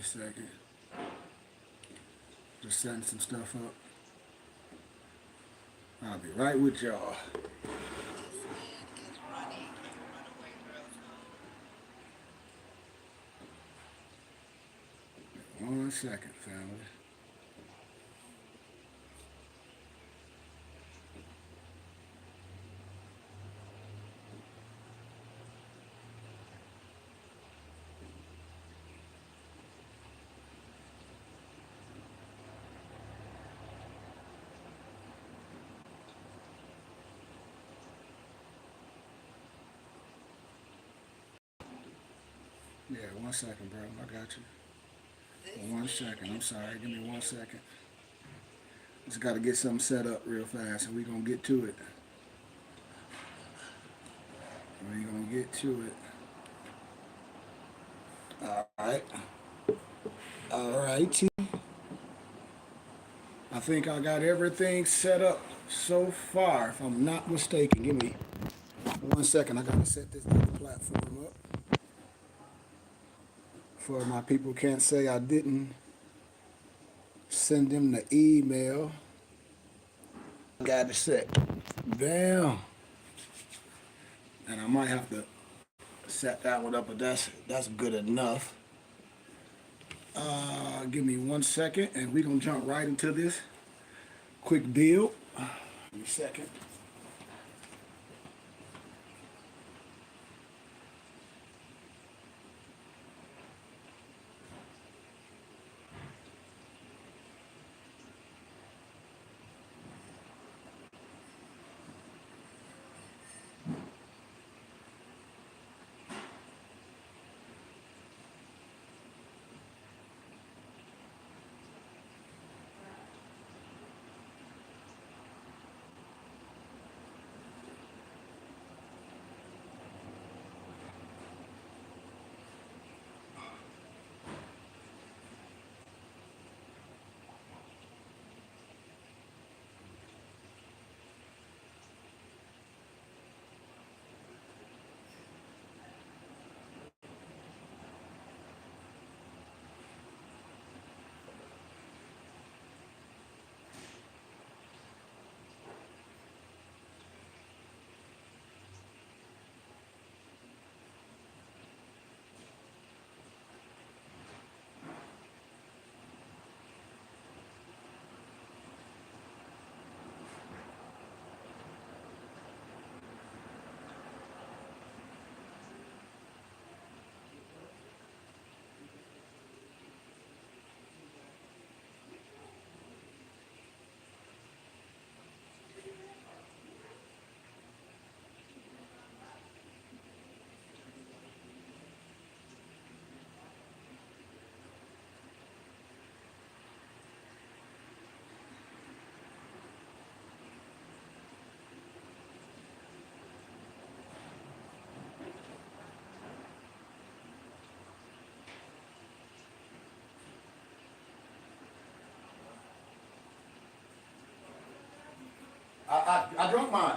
a second. Just setting some stuff up. I'll be right with y'all. One second, family. Yeah, 1 second, bro. I got you. 1 second. I'm sorry. Give me 1 second. Just got to get something set up real fast, and we're going to get to it. We're going to get to it. All right. All righty. I think I got everything set up so far, if I'm not mistaken. Give me 1 second. I got to set this other platform up. For my people can't say I didn't send them the email. Got it set. Bam. And I might have to set that one up, but that's good enough. Give me 1 second, and we're gonna jump right into this quick build. Give me a second. I drunk mine.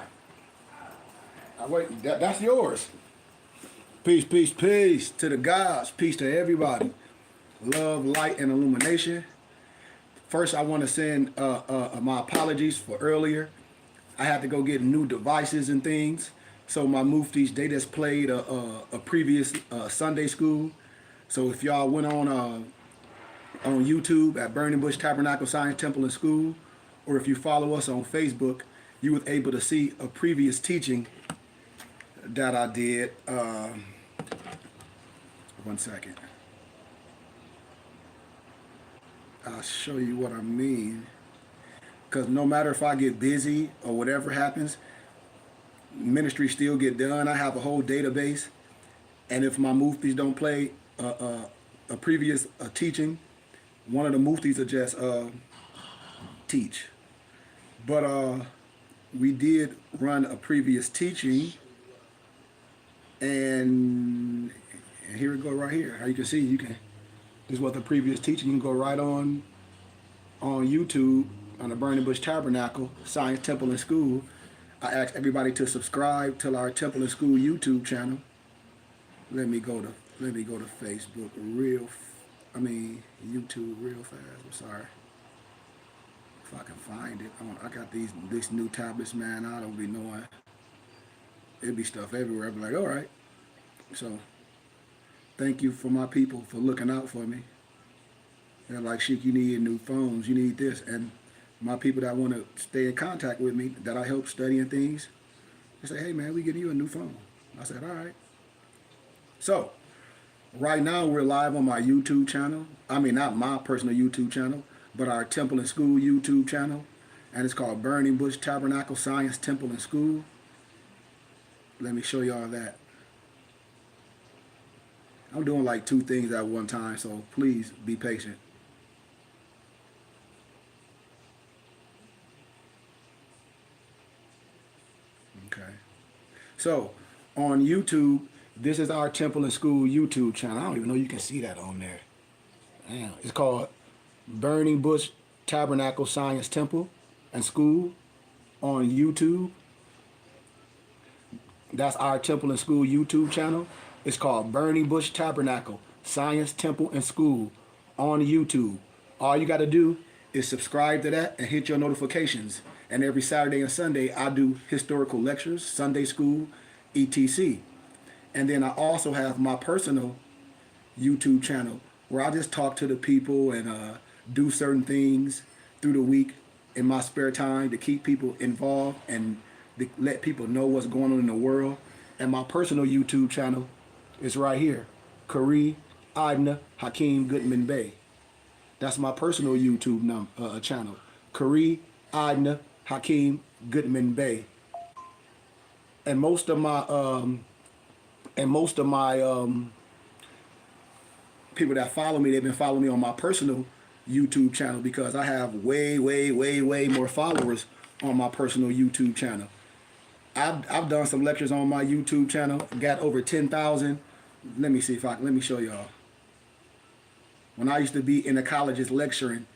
I wait. That's yours. Peace, peace, peace to the gods. Peace to everybody. Love, light, and illumination. First, I want to send my apologies for earlier. I had to go get new devices and things. So my muftis, they just played a previous Sunday school. So if y'all went on YouTube at Burning Bush Tabernacle Science Temple and School, or if you follow us on Facebook, you were able to see a previous teaching that I did. 1 second. I'll show you what I mean. Because no matter if I get busy or whatever happens, ministry still get done. I have a whole database, and if my muftis don't play a previous teaching, one of the muftis will just teach. But we did run a previous teaching, and here we go right here. How you can see, this was the previous teaching. You can go right on YouTube on the Burning Bush Tabernacle Science Temple and School. I asked everybody to subscribe to our Temple and School YouTube channel. Let me go to Facebook real I mean, YouTube real fast. I'm sorry. If I can find it. I got these new tablets, man. I don't be knowing. It'd be stuff everywhere. I'd be like, all right. So thank you for my people for looking out for me. They're like, Sheik, you need new phones. You need this. And my people that want to stay in contact with me, that I help studying things, they say, hey, man, we getting you a new phone. I said, all right. So right now we're live on my YouTube channel. I mean, not my personal YouTube channel, but our Temple and School YouTube channel. And it's called Burning Bush Tabernacle Science Temple and School. Let me show y'all that. I'm doing like 2 things at one time, so please be patient. Okay. So on YouTube, this is our Temple and School YouTube channel. I don't even know you can see that on there. Damn. It's called Burning Bush Tabernacle Science Temple and School on YouTube. That's our Temple and School YouTube channel. It's called Burning Bush Tabernacle Science Temple and School on YouTube. All you got to do is subscribe to that and hit your notifications. And every Saturday and Sunday, I do historical lectures, Sunday school, etc. And then I also have my personal YouTube channel where I just talk to the people and do certain things through the week in my spare time to keep people involved and to let people know what's going on in the world. And my personal YouTube channel is right here, Kari Ibn Hakeem Goodman Bey. That's my personal YouTube channel, Kari Ibn Hakeem Goodman Bey. And most of my people that follow me, they've been following me on my personal YouTube channel because I have way more followers on my personal YouTube channel. I've done some lectures on my YouTube channel, got over 10,000. Let me see let me show y'all. When I used to be in the colleges lecturing,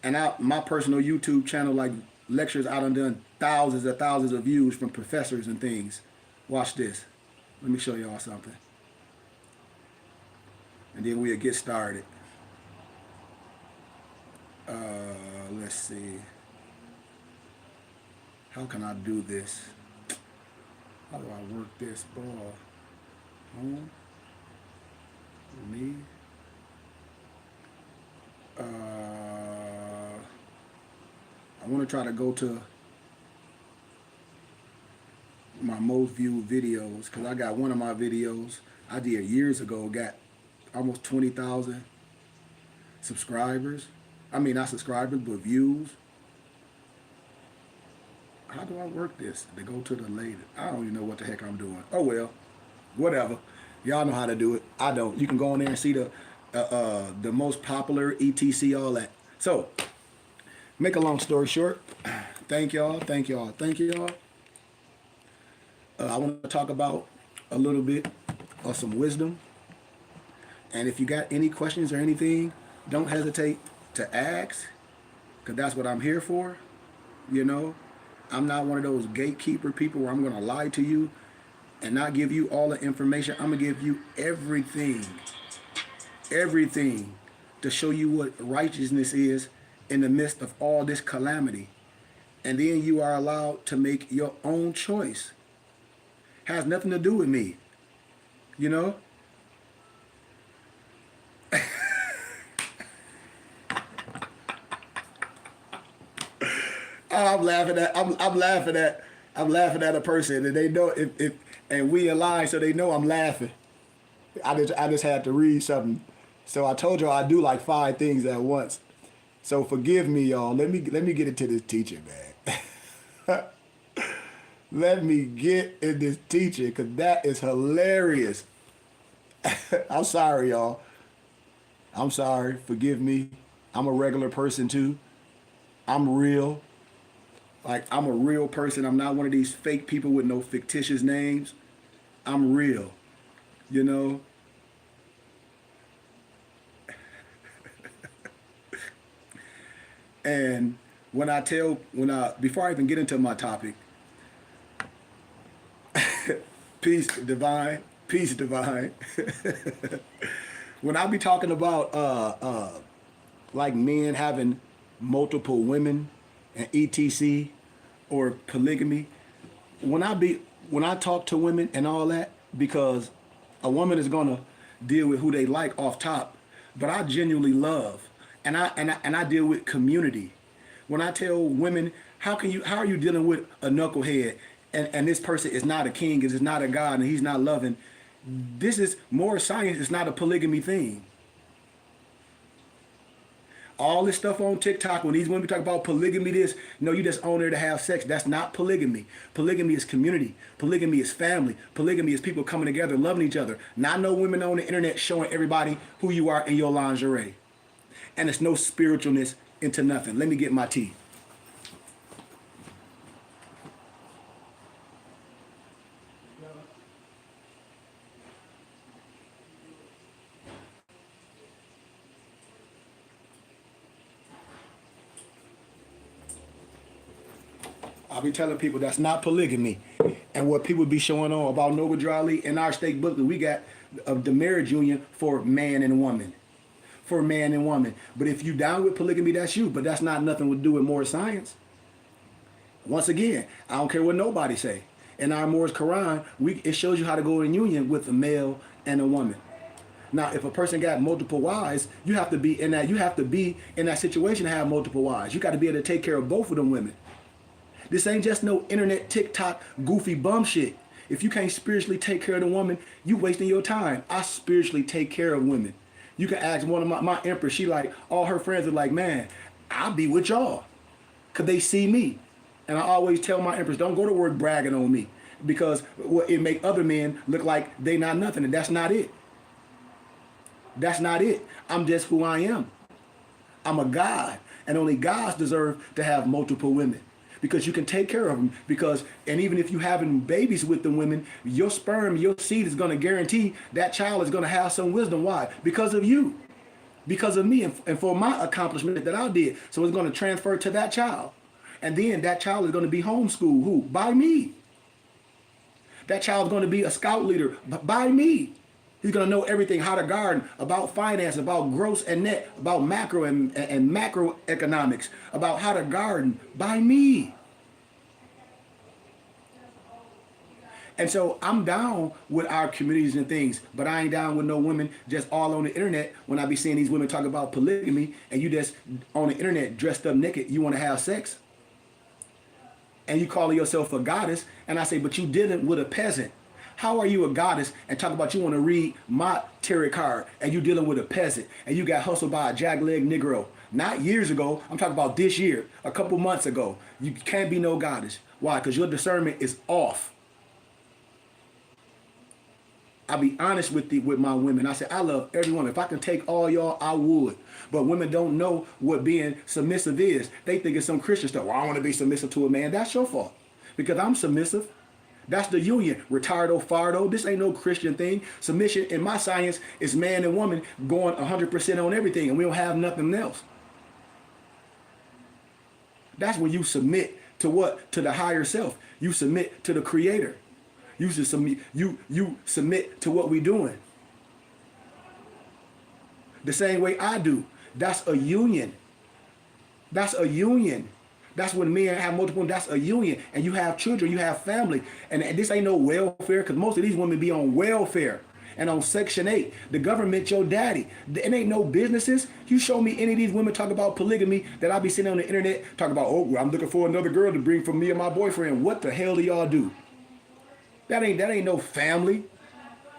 and my personal YouTube channel, like lectures, I done thousands of views from professors and things. Watch this. Let me show y'all something. And then we'll get started. Let's see. How can I do this? How do I work this ball? Home. Me. I want to try to go to my most viewed videos because I got one of my videos I did years ago, got almost 20,000 subscribers. I mean, not subscribers, but views. How do I work this? To go to the latest. I don't even know what the heck I'm doing. Oh well, whatever. Y'all know how to do it. I don't. You can go in there and see the most popular, etc. All that. So, make a long story short. Thank y'all. I want to talk about a little bit of some wisdom. And if you got any questions or anything, don't hesitate to ask, because that's what I'm here for. You know, I'm not one of those gatekeeper people where I'm going to lie to you and not give you all the information. I'm going to give you everything to show you what righteousness is in the midst of all this calamity. And then you are allowed to make your own choice. Has nothing to do with me, you know? I'm laughing at a person, and they know if and we align, so they know I'm laughing. I just had to read something. So I told y'all I do like 5 things at once. So forgive me, y'all. Let me get into this teaching, man. Let me get in this teaching, because that is hilarious. I'm sorry, y'all. I'm sorry. Forgive me. I'm a regular person, too. I'm real. Like, I'm a real person. I'm not one of these fake people with no fictitious names. I'm real. You know? And before I even get into my topic, peace divine. When I be talking about like men having multiple women and etc or polygamy, when I be when I talk to women and all that, because a woman is gonna deal with who they like off top, but I genuinely love, and I deal with community. When I tell women, how are you dealing with a knucklehead, and this person is not a king, is not a god, and he's not loving. This is more science. It's not a polygamy thing. All this stuff on TikTok, when these women talk about polygamy, this, no, you just own there to have sex. That's not polygamy. Polygamy is community. Polygamy is family. Polygamy is people coming together, loving each other. Not no women on the internet showing everybody who you are in your lingerie. And it's no spiritualness into nothing. Let me get my tea. I'll be telling people that's not polygamy. And what people be showing on about Noble Drawley in our state booklet, we got the marriage union for man and woman. For man and woman. But if you down with polygamy, that's you. But that's not nothing to do with more science. Once again, I don't care what nobody say. In our Moore's Quran, it shows you how to go in union with a male and a woman. Now, if a person got multiple wives, you have to be in that. You have to be in that situation to have multiple wives. You got to be able to take care of both of them women. This ain't just no internet TikTok goofy bum shit. If you can't spiritually take care of the woman, you wasting your time. I spiritually take care of women. You can ask one of my empress, she like, all her friends are like, man, I'll be with y'all. Cause they see me. And I always tell my empress, don't go to work bragging on me. Because it make other men look like they not nothing. And that's not it. That's not it. I'm just who I am. I'm a God. And only gods deserve to have multiple women. Because you can take care of them. And even if you having babies with the women, your sperm, your seed is going to guarantee that child is going to have some wisdom. Why? Because of you. Because of me and for my accomplishment that I did. So it's going to transfer to that child. And then that child is going to be homeschooled. Who? By me. That child is going to be a scout leader by me. He's going to know everything, how to garden, about finance, about gross and net, about macro and macroeconomics, about how to garden by me. And so I'm down with our communities and things, but I ain't down with no women just all on the internet. When I be seeing these women talk about polygamy and you just on the internet dressed up naked, you want to have sex. And you calling yourself a goddess, and I say, but you dealing with a peasant. How are you a goddess and talk about you want to read my tarot card and you dealing with a peasant and you got hustled by a jackleg Negro? Not years ago. I'm talking about this year, a couple months ago. You can't be no goddess. Why? Because your discernment is off. I'll be honest with my women. I say, I love everyone. If I can take all y'all, I would. But women don't know what being submissive is. They think it's some Christian stuff. Well, I want to be submissive to a man. That's your fault. Because I'm submissive. That's the union. Retardo, fardo. This ain't no Christian thing. Submission in my science is man and woman going 100% on everything, and we don't have nothing else. That's when you submit to what? To the higher self. You submit to the creator. You submit to what we doing. The same way I do. That's a union. That's a union. That's when men have multiple, that's a union. And you have children, you have family. And this ain't no welfare, because most of these women be on welfare and on Section 8. The government, your daddy. It ain't no businesses. You show me any of these women talk about polygamy that I be sitting on the internet, talk about, oh, I'm looking for another girl to bring for me and my boyfriend. What the hell do y'all do? That ain't no family.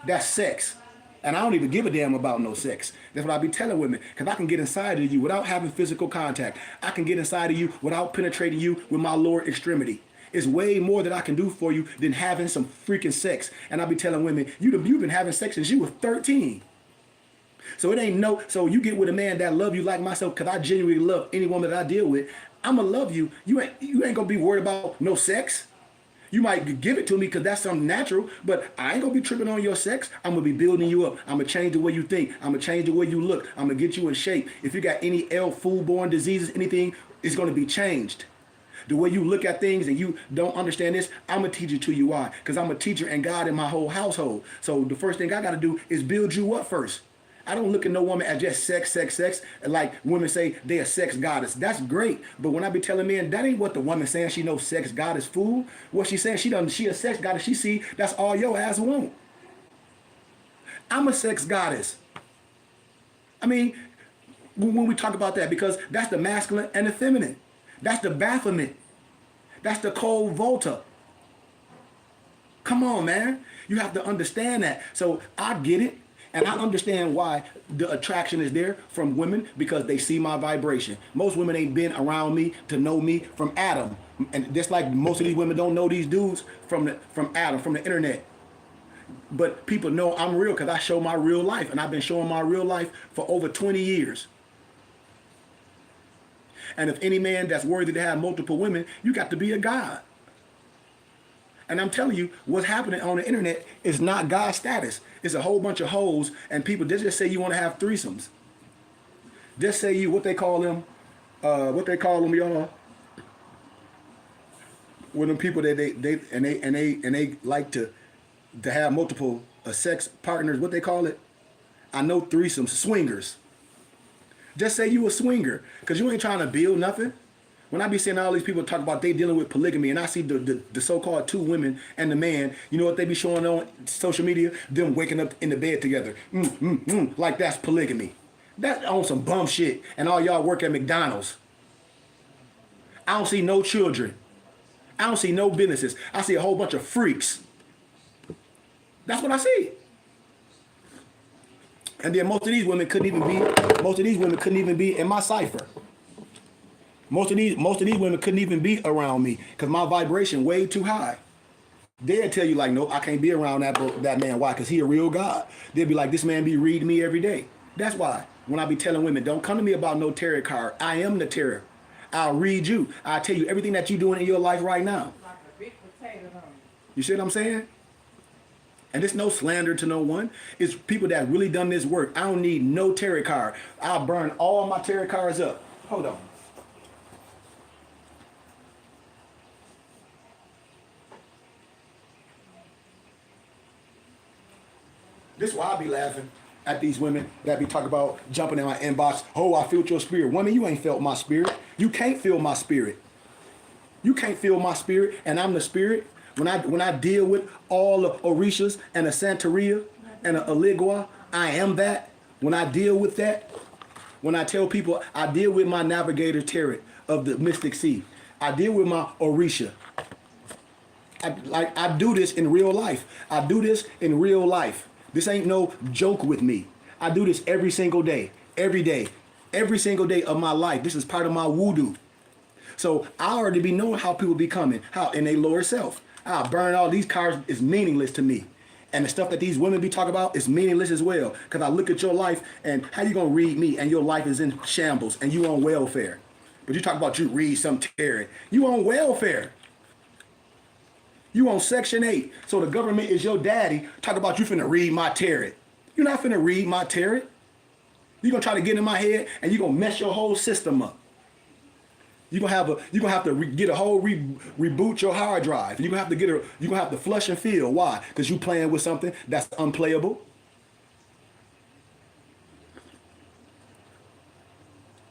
That's sex. And I don't even give a damn about no sex. That's what I be telling women. Because I can get inside of you without having physical contact. I can get inside of you without penetrating you with my lower extremity. It's way more that I can do for you than having some freaking sex. And I be telling women, you've been having sex since you were 13. So it ain't no, so you get with a man that love you like myself, because I genuinely love any woman that I deal with. I'ma love you. You ain't gonna be worried about no sex. You might give it to me because that's something natural, but I ain't going to be tripping on your sex. I'm going to be building you up. I'm going to change the way you think. I'm going to change the way you look. I'm going to get you in shape. If you got any foodborne diseases, anything, it's going to be changed. The way you look at things and you don't understand this, I'm going to teach it to you. Why? Because I'm a teacher and God in my whole household. So the first thing I got to do is build you up first. I don't look at no woman as just sex, sex, sex. And like women say they a sex goddess. That's great. But when I be telling men that ain't what the woman saying she knows sex goddess fool. What she saying she a sex goddess. She see that's all your ass want. I'm a sex goddess. I mean, when we talk about that, because that's the masculine and the feminine. That's the Baphomet. That's the cold Volta. Come on, man. You have to understand that. So I get it. And I understand why the attraction is there from women, because they see my vibration. Most women ain't been around me to know me from Adam. And just like most of these women don't know these dudes from Adam, from the internet. But people know I'm real because I show my real life. And I've been showing my real life for over 20 years. And if any man that's worthy to have multiple women, you got to be a God. And I'm telling you, what's happening on the internet is not God status. It's a whole bunch of hoes and people. They just say you want to have threesomes. Just say you, what they call them, y'all. With them people that they like to have multiple sex partners. What they call it? I know threesomes, swingers. Just say you a swinger, because you ain't trying to build nothing. When I be seeing all these people talk about they dealing with polygamy, and I see the so-called two women and the man, you know what they be showing on social media? Them waking up in the bed together. Like that's polygamy. That's on some bum shit. And all y'all work at McDonald's. I don't see no children. I don't see no businesses. I see a whole bunch of freaks. That's what I see. And then most of these women couldn't even be in my cipher. Most of these women couldn't even be around me because my vibration way too high. They'll tell you like, no, I can't be around that man. Why? Because he a real God. They'll be like, this man be reading me every day. That's why when I be telling women, don't come to me about no tarot card. I am the tarot. I'll read you. I'll tell you everything that you're doing in your life right now. Like a big potato, huh? You see what I'm saying? And it's no slander to no one. It's people that really done this work. I don't need no tarot card. I'll burn all my tarot cards up. Hold on. This is why I be laughing at these women that be talking about jumping in my inbox. Oh, I felt your spirit. Woman, you ain't felt my spirit. You can't feel my spirit. You can't feel my spirit, and I'm the spirit. When I deal with all the Orishas and the Santeria and the Aligua, I am that. When I deal with that, when I tell people I deal with my navigator tarot of the Mystic Sea, I deal with my Orisha. I do this in real life. I do this in real life. This ain't no joke with me. I do this every single day, every single day of my life. This is part of my voodoo. So I already be knowing how people be coming, how in their lower self. I burn all these cards is meaningless to me. And the stuff that these women be talking about is meaningless as well. Because I look at your life and how you going to read me and your life is in shambles and you on welfare. But you talk about you read some tarot. You on welfare. You on Section 8. So the government is your daddy. Talk about you finna read my tarot. You're not finna read my tarot. You're gonna try to get in my head and you're gonna mess your whole system up. You're gonna have to get a whole reboot your hard drive. You're gonna have to flush and fill. Why? Because you playing with something that's unplayable.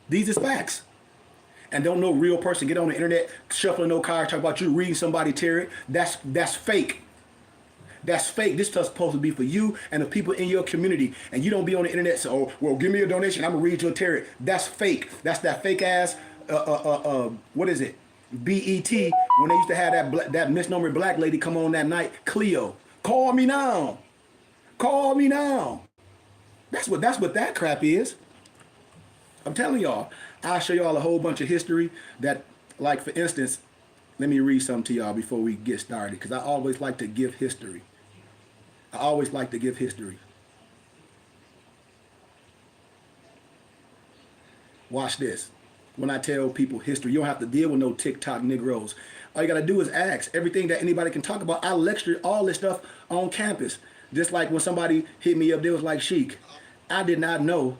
These is facts. And don't no real person get on the internet shuffling no cards, talk about you reading somebody tarot. That's fake. That's fake. This stuff's supposed to be for you and the people in your community. And you don't be on the internet so, oh, well, give me a donation. I'm gonna read your tarot. That's fake. That's that fake ass. What is it? BET when they used to have that misnomer black lady come on that night. Cleo, call me now. Call me now. That's what that crap is. I'm telling y'all. I'll show y'all a whole bunch of history that, like for instance, let me read something to y'all before we get started, because I always like to give history. I always like to give history. Watch this. When I tell people history, you don't have to deal with no TikTok Negroes. All you got to do is ask. Everything that anybody can talk about, I lecture all this stuff on campus. Just like when somebody hit me up, they was like, Sheik, I did not know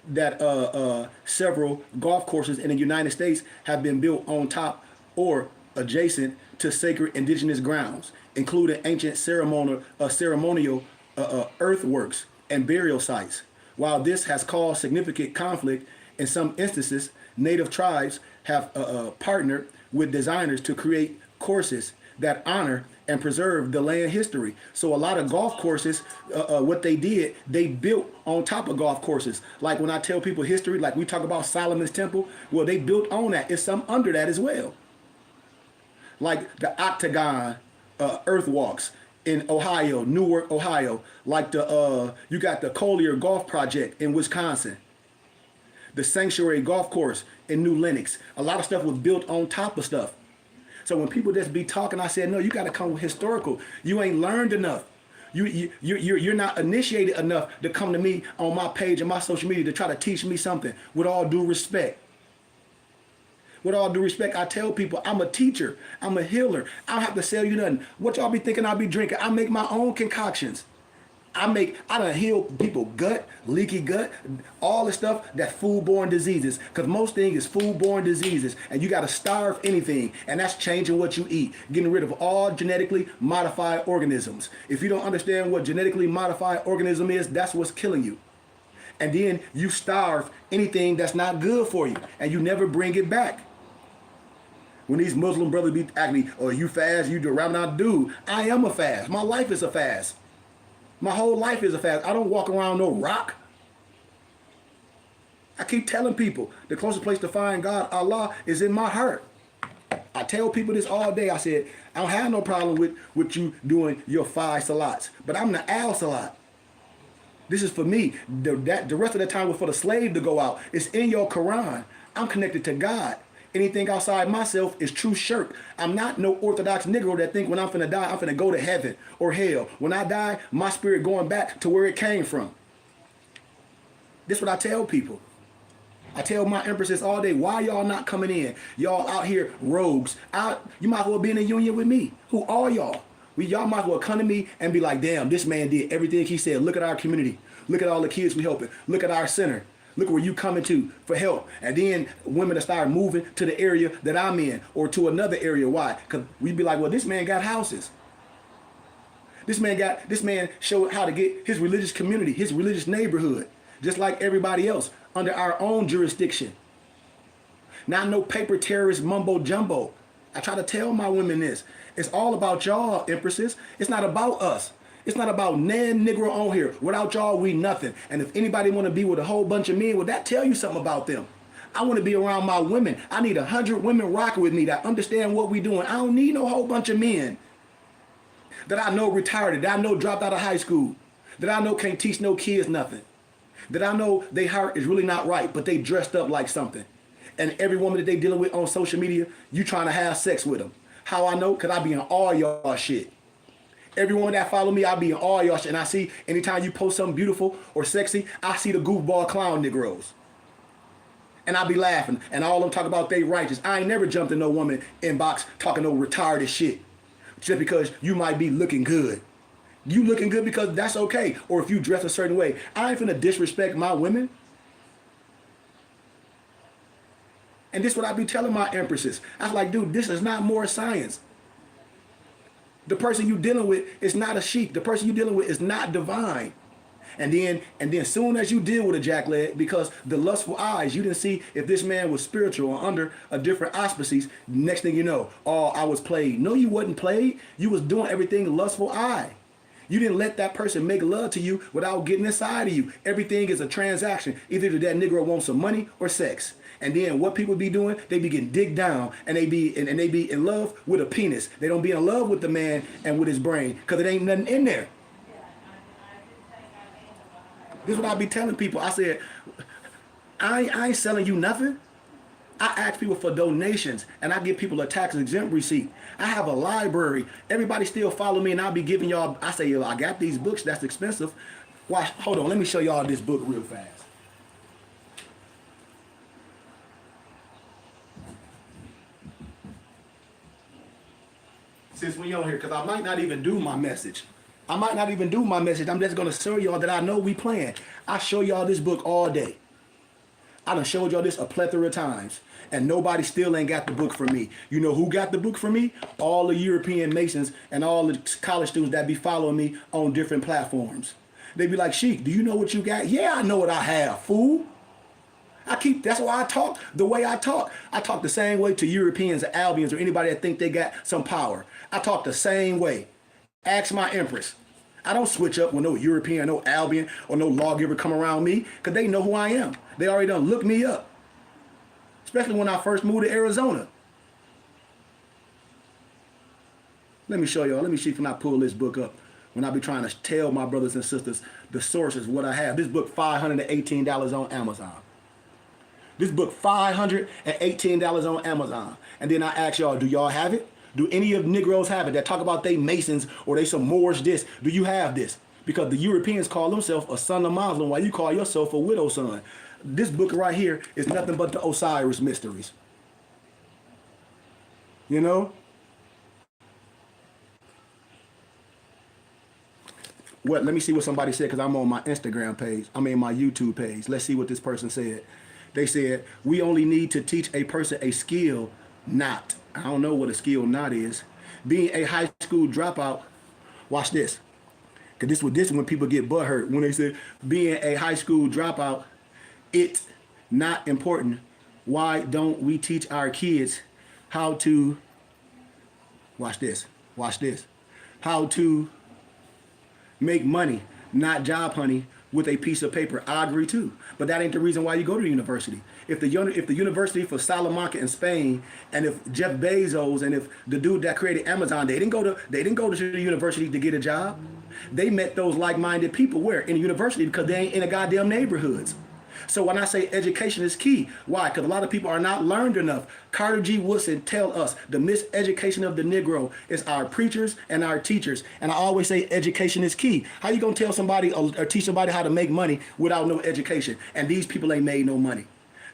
that several golf courses in the United States have been built on top or adjacent to sacred indigenous grounds, including ancient ceremonial earthworks and burial sites. While this has caused significant conflict in some instances, native tribes have partnered with designers to create courses that honor and preserve the land history. So a lot of golf courses, what they did, they built on top of golf courses. Like when I tell people history, like we talk about Solomon's Temple, well, they built on that. It's some under that as well. Like the Octagon earth walks in Ohio, Newark, Ohio. Like you got the Collier Golf Project in Wisconsin. The Sanctuary Golf Course in New Lenox. A lot of stuff was built on top of stuff. So when people just be talking, I said, no, you got to come with historical. You ain't learned enough. You're not initiated enough to come to me on my page and my social media to try to teach me something. With all due respect. With all due respect, I tell people I'm a teacher. I'm a healer. I don't have to sell you nothing. What y'all be thinking I'll be drinking? I make my own concoctions. I done heal people gut, leaky gut, all the stuff that's foodborne diseases. Because most things is foodborne diseases. And you got to starve anything. And that's changing what you eat. Getting rid of all genetically modified organisms. If you don't understand what genetically modified organism is, that's what's killing you. And then you starve anything that's not good for you. And you never bring it back. When these Muslim brothers be acting, oh, you fast, you do Ramadan, dude, I am a fast. My life is a fast. My whole life is a fast. I don't walk around no rock. I keep telling people the closest place to find God, Allah, is in my heart. I tell people this all day. I said, I don't have no problem with you doing your 5 salats, but I'm the al salat. This is for me. The rest of the time was for the slave to go out. It's in your Quran. I'm connected to God. Anything outside myself is true shirk. I'm not no Orthodox Negro that think when I'm finna die, I'm finna go to heaven or hell. When I die, my spirit going back to where it came from. This is what I tell people. I tell my empresses all day, why y'all not coming in? Y'all out here rogues. You might as well be in a union with me. Who are y'all? Y'all might as well come to me and be like, damn, this man did everything he said. Look at our community. Look at all the kids we helping. Look at our center. Look where you coming to for help. And then women that start moving to the area that I'm in or to another area. Why? Because we be like, well, this man got houses. This man showed how to get his religious community, his religious neighborhood, just like everybody else, under our own jurisdiction. Not no paper terrorist mumbo jumbo. I try to tell my women this. It's all about y'all, empresses. It's not about us. It's not about nan Negro on here. Without y'all, we nothing. And if anybody want to be with a whole bunch of men, well, that tell you something about them. I want to be around my women. I need 100 women rocking with me that understand what we doing. I don't need no whole bunch of men that I know retired, that I know dropped out of high school, that I know can't teach no kids nothing, that I know their heart is really not right, but they dressed up like something. And every woman that they dealing with on social media, you trying to have sex with them. How I know? Because I be in all y'all shit. Everyone that follow me, I be in all y'all shit. And I see anytime you post something beautiful or sexy, I see the goofball clown Negroes. And I be laughing. And all of them talk about they righteous. I ain't never jumped in no woman inbox talking no retarded shit. Just because you might be looking good. You looking good because that's okay. Or if you dress a certain way. I ain't finna disrespect my women. And this is what I be telling my empresses. I was like, dude, this is not more science. The person you dealing with is not a sheep. The person you dealing with is not divine. And then soon as you deal with a jackleg, because the lustful eyes, you didn't see if this man was spiritual or under a different auspices, next thing you know, oh, I was played. No, you wasn't played. You was doing everything lustful eye. You didn't let that person make love to you without getting inside of you. Everything is a transaction. Either that Negro wants some money or sex. And then what people be doing, they be getting digged down and they be in love with a penis. They don't be in love with the man and with his brain because it ain't nothing in there. This is what I be telling people. I said, I ain't selling you nothing. I ask people for donations and I give people a tax exempt receipt. I have a library. Everybody still follow me and I'll be giving y'all, I say, I got these books, that's expensive. Watch, hold on, let me show y'all this book real fast. Since we on here, because I might not even do my message. I'm just going to show y'all that I know we playing. I show y'all this book all day. I done showed y'all this a plethora of times. And nobody still ain't got the book from me. You know who got the book from me? All the European Masons and all the college students that be following me on different platforms. They be like, Sheik, do you know what you got? Yeah, I know what I have, fool. That's why I talk the way I talk. I talk the same way to Europeans or Albions or anybody that think they got some power. I talk the same way. Ask my empress. I don't switch up with no European, no Albion, or no lawgiver come around me, because they know who I am. They already done looked me up. Especially when I first moved to Arizona. Let me show y'all. Let me see if I pull this book up. When I be trying to tell my brothers and sisters the sources, what I have. This book, $518 on Amazon. This book, $518 on Amazon. And then I ask y'all, do y'all have it? Do any of Negroes have it that talk about they Masons or they some Moorish this? Do you have this? Because the Europeans call themselves a son of Muslim while you call yourself a widow son. This book right here is nothing but the Osiris mysteries. You know? What? Let me see what somebody said, because I'm on my Instagram page. I mean my YouTube page. Let's see what this person said. They said, we only need to teach a person a skill not. I don't know what a skill not is. Being a high school dropout. Watch this. Because this is when people get butthurt. When they say being a high school dropout, it's not important. Why don't we teach our kids how to, watch this, how to make money, not job hunting with a piece of paper? I agree too, but that ain't the reason why you go to university. If the university for Salamanca in Spain, and if Jeff Bezos and if the dude that created Amazon, they didn't go to the university to get a job. They met those like-minded people where? In the university, because they ain't in the goddamn neighborhoods. So when I say education is key, why? Because a lot of people are not learned enough. Carter G. Woodson tell us the miseducation of the Negro is our preachers and our teachers. And I always say education is key. How you gonna tell somebody or teach somebody how to make money without no education? And these people ain't made no money.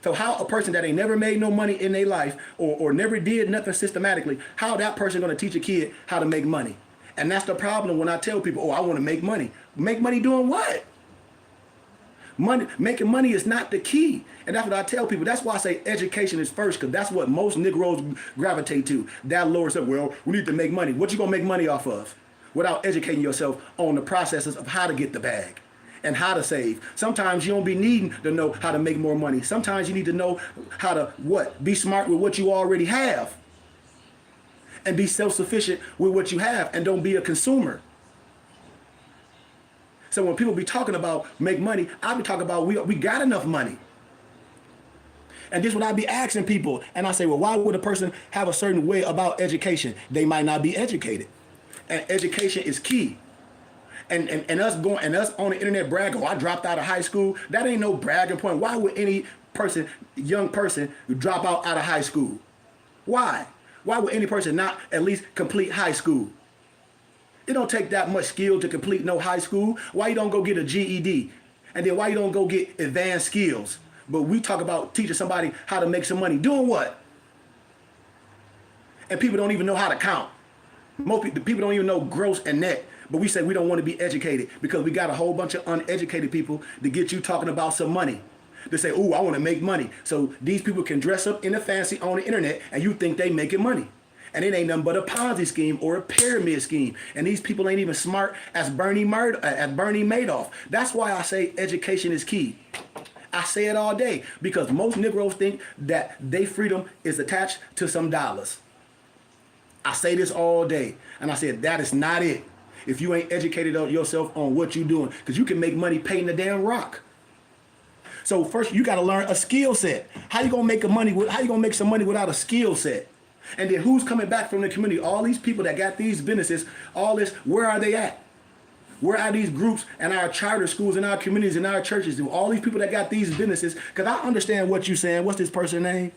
So how a person that ain't never made no money in their life or never did nothing systematically, how that person gonna teach a kid how to make money? And that's the problem when I tell people, oh, I want to make money. Make money doing what? Making money is not the key. And that's what I tell people. That's why I say education is first, because that's what most Negroes gravitate to. That Lord said, well, we need to make money. What you going to make money off of? Without educating yourself on the processes of how to get the bag and how to save. Sometimes you don't be needing to know how to make more money. Sometimes you need to know how to, what? Be smart with what you already have. And be self-sufficient with what you have, and don't be a consumer. So when people be talking about make money, I be talking about we got enough money. And this is what I be asking people. And I say, well, why would a person have a certain way about education? They might not be educated. And education is key. And us on the internet bragging, oh, I dropped out of high school. That ain't no bragging point. Why would any person, young person, drop out of high school? Why? Why would any person not at least complete high school? It don't take that much skill to complete no high school. Why you don't go get a GED? And then why you don't go get advanced skills? But we talk about teaching somebody how to make some money. Doing what? And people don't even know how to count. Most people don't even know gross and net. But we say we don't want to be educated because we got a whole bunch of uneducated people to get you talking about some money. They say, ooh, I want to make money. So these people can dress up in a fancy on the internet and you think they making money. And it ain't nothing but a Ponzi scheme or a pyramid scheme. And these people ain't even smart as Bernie Madoff. That's why I say education is key. I say it all day because most Negroes think that their freedom is attached to some dollars. I say this all day. And I said, that is not it. If you ain't educated yourself on what you're doing, because you can make money painting a damn rock. So first you got to learn a skill set. How you gonna make some money without a skill set? And then who's coming back from the community? All these people that got these businesses, all this, where are they at? Where are these groups and our charter schools and our communities and our churches? Do all these people that got these businesses? Because I understand what you're saying. What's this person's name?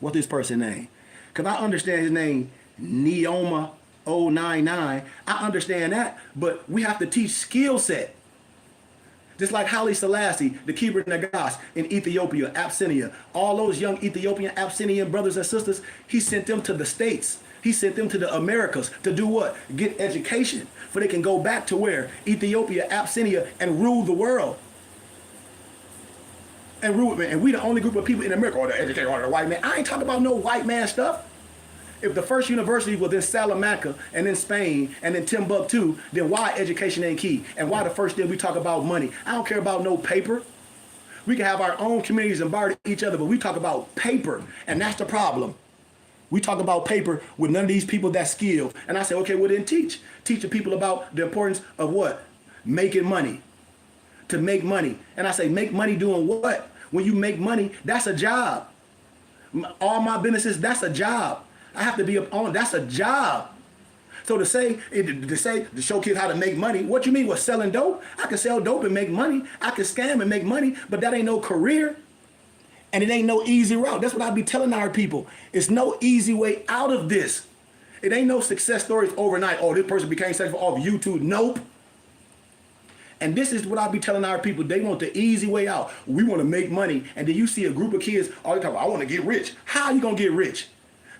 Because I understand his name, Neoma 099. I understand that, but we have to teach skill set. Just like Haile Selassie, the Keeper Nagas in Ethiopia, Abyssinia, all those young Ethiopian Abyssinian brothers and sisters, he sent them to the States. He sent them to the Americas to do what? Get education, for they can go back to where? Ethiopia, Abyssinia, and rule the world. And we the only group of people in America, or the educated, or the white man. I ain't talking about no white man stuff. If the first university was in Salamanca and in Spain and in Timbuktu, then why education ain't key? And why the first thing we talk about money? I don't care about no paper. We can have our own communities and borrow each other, but we talk about paper, and that's the problem. We talk about paper with none of these people that's skilled. And I say, okay, well then teach. Teach the people about the importance of what? Making money. To make money. And I say, make money doing what? When you make money, that's a job. All my businesses, that's a job. I have to be up on, that's a job. So to show kids how to make money, what you mean with selling dope? I can sell dope and make money. I can scam and make money, but that ain't no career. And it ain't no easy route. That's what I be telling our people. It's no easy way out of this. It ain't no success stories overnight. Oh, this person became successful off YouTube. Nope. And this is what I be telling our people. They want the easy way out. We want to make money. And then you see a group of kids all the time, I want to get rich. How are you going to get rich?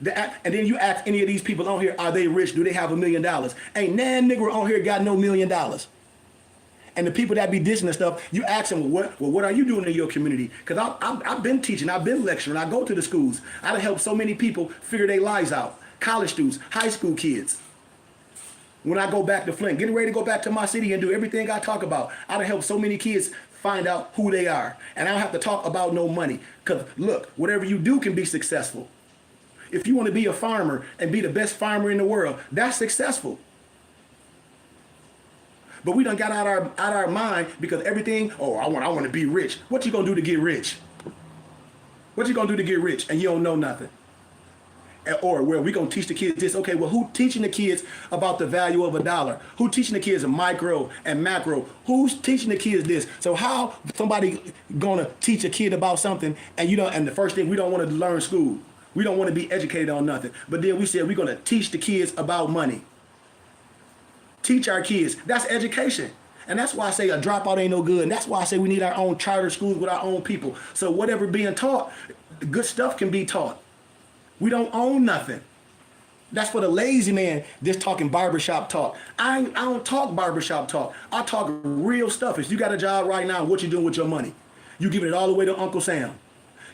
And then you ask any of these people on here, are they rich? Do they have $1 million? Ain't nan nigga on here got no $1 million. And the people that be dishing and stuff, you ask them, what are you doing in your community? Because I've been teaching, I've been lecturing, I go to the schools. I've helped so many people figure their lives out. College students, high school kids. When I go back to Flint, getting ready to go back to my city and do everything I talk about, I've helped so many kids find out who they are. And I don't have to talk about no money. Because look, whatever you do can be successful. If you want to be a farmer and be the best farmer in the world, that's successful. But we done got out our mind because everything, oh, I want to be rich. What you gonna do to get rich? What you gonna do to get rich and you don't know nothing? Or where we gonna teach the kids this? Okay, well, who teaching the kids about the value of $1? Who teaching the kids micro and macro? Who's teaching the kids this? So how somebody gonna teach a kid about something and and the first thing, we don't want to learn school. We don't want to be educated on nothing. But then we said we're gonna teach the kids about money. Teach our kids. That's education. And that's why I say a dropout ain't no good. And that's why I say we need our own charter schools with our own people. So whatever being taught, good stuff can be taught. We don't own nothing. That's for the lazy man just talking barbershop talk. I don't talk barbershop talk. I talk real stuff. If you got a job right now, what you doing with your money? You giving it all the way to Uncle Sam.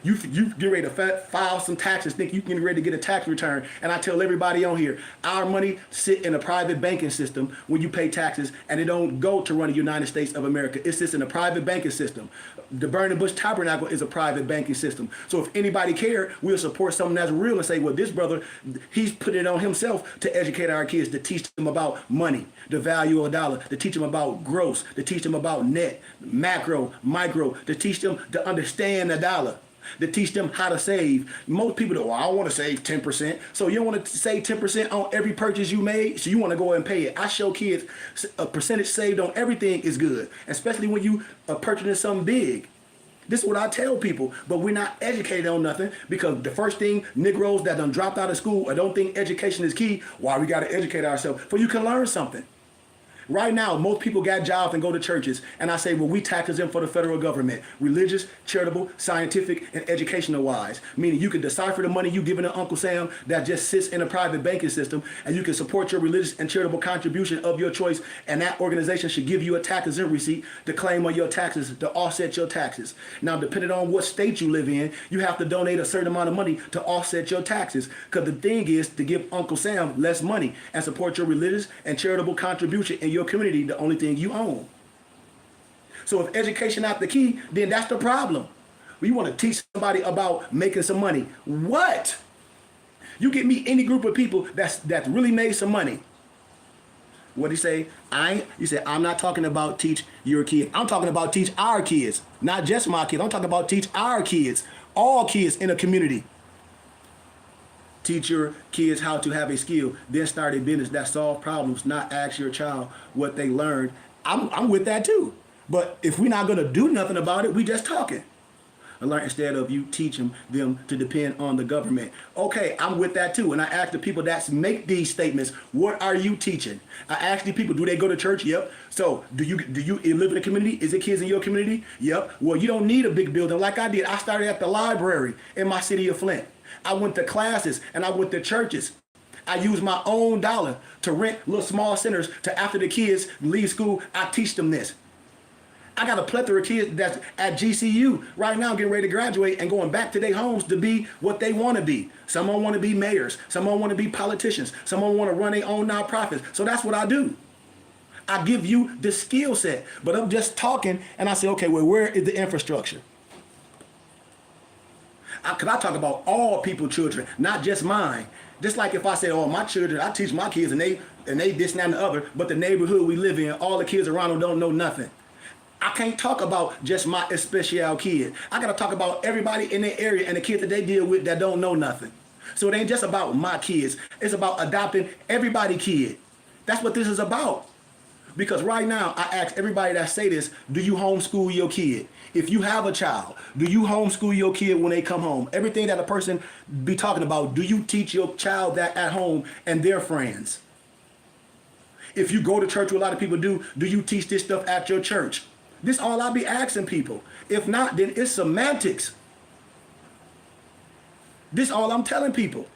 You get ready to file some taxes, think you getting ready to get a tax return. And I tell everybody on here, our money sit in a private banking system when you pay taxes, and it don't go to run the United States of America. It sits in a private banking system. The Burning Bush Tabernacle is a private banking system. So if anybody care, we'll support something that's real and say, well, this brother, he's put it on himself to educate our kids, to teach them about money, the value of $1, to teach them about gross, to teach them about net, macro, micro, to teach them to understand the dollar. To teach them how to save. Most people don't, well, I want to save 10%. So you don't want to save 10% on every purchase you made, so you want to go and pay it. I show kids a percentage saved on everything is good, especially when you are purchasing something big. This is what I tell people, but we're not educated on nothing because the first thing, Negroes that done dropped out of school or don't think education is key, why we got to educate ourselves, for you can learn something. Right now, most people got jobs and go to churches. And I say, well, we taxes them for the federal government. Religious, charitable, scientific, and educational wise. Meaning you can decipher the money you giving to Uncle Sam that just sits in a private banking system, and you can support your religious and charitable contribution of your choice, and that organization should give you a tax exempt receipt to claim on your taxes, to offset your taxes. Now, depending on what state you live in, you have to donate a certain amount of money to offset your taxes. Because the thing is to give Uncle Sam less money and support your religious and charitable contribution in your community, the only thing you own. So if education not the key, then that's the problem. We want to teach somebody about making some money. What? You get me any group of people that's really made some money. What do you say? You say, I'm not talking about teach your kids. I'm talking about teach our kids. Not just my kids. I'm talking about teach our kids. All kids in a community. Teach your kids how to have a skill, then start a business that solve problems, not ask your child what they learned. I'm with that too. But if we're not going to do nothing about it, we just talking. Instead of you teaching them to depend on the government. Okay, I'm with that too. And I ask the people that make these statements, what are you teaching? I ask the people, do they go to church? Yep. So do you live in a community? Is it kids in your community? Yep. Well, you don't need a big building like I did. I started at the library in my city of Flint. I went to classes and I went to churches. I use my own dollar to rent little small centers to after the kids leave school, I teach them this. I got a plethora of kids that's at GCU right now getting ready to graduate and going back to their homes to be what they want to be. Some of them want to be mayors. Some of them want to be politicians. Some of them want to run their own nonprofits. So that's what I do. I give you the skill set, but I'm just talking and I say, okay, well, where is the infrastructure? Because I talk about all people's children, not just mine. Just like if I say, oh, my children, I teach my kids and they this and that and the other, but the neighborhood we live in, all the kids around them don't know nothing. I can't talk about just my especial kid. I got to talk about everybody in their area and the kids that they deal with that don't know nothing. So it ain't just about my kids. It's about adopting everybody's kid. That's what this is about. Because right now, I ask everybody that say this, do you homeschool your kid? If you have a child, do you homeschool your kid when they come home? Everything that a person be talking about, do you teach your child that at home and their friends? If you go to church, what a lot of people do you teach this stuff at your church? This all I be asking people. If not, then it's semantics. This all I'm telling people.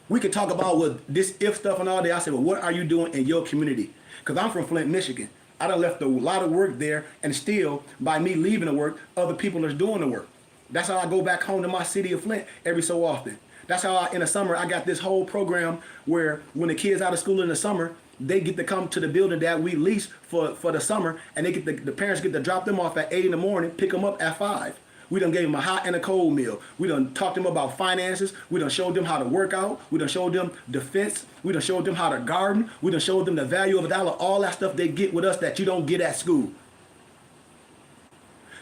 We could talk about what this if stuff and all that. I said, well, what are you doing in your community? Because I'm from Flint, Michigan. I done left a lot of work there, and still, by me leaving the work, other people are doing the work. That's how I go back home to my city of Flint every so often. That's how in the summer, I got this whole program where when the kids out of school in the summer, they get to come to the building that we lease for the summer, and they get the parents get to drop them off at 8 in the morning, pick them up at 5. We done gave them a hot and a cold meal. We done talked to them about finances. We done showed them how to work out. We done showed them defense. We done showed them how to garden. We done showed them the value of a dollar. All that stuff they get with us that you don't get at school.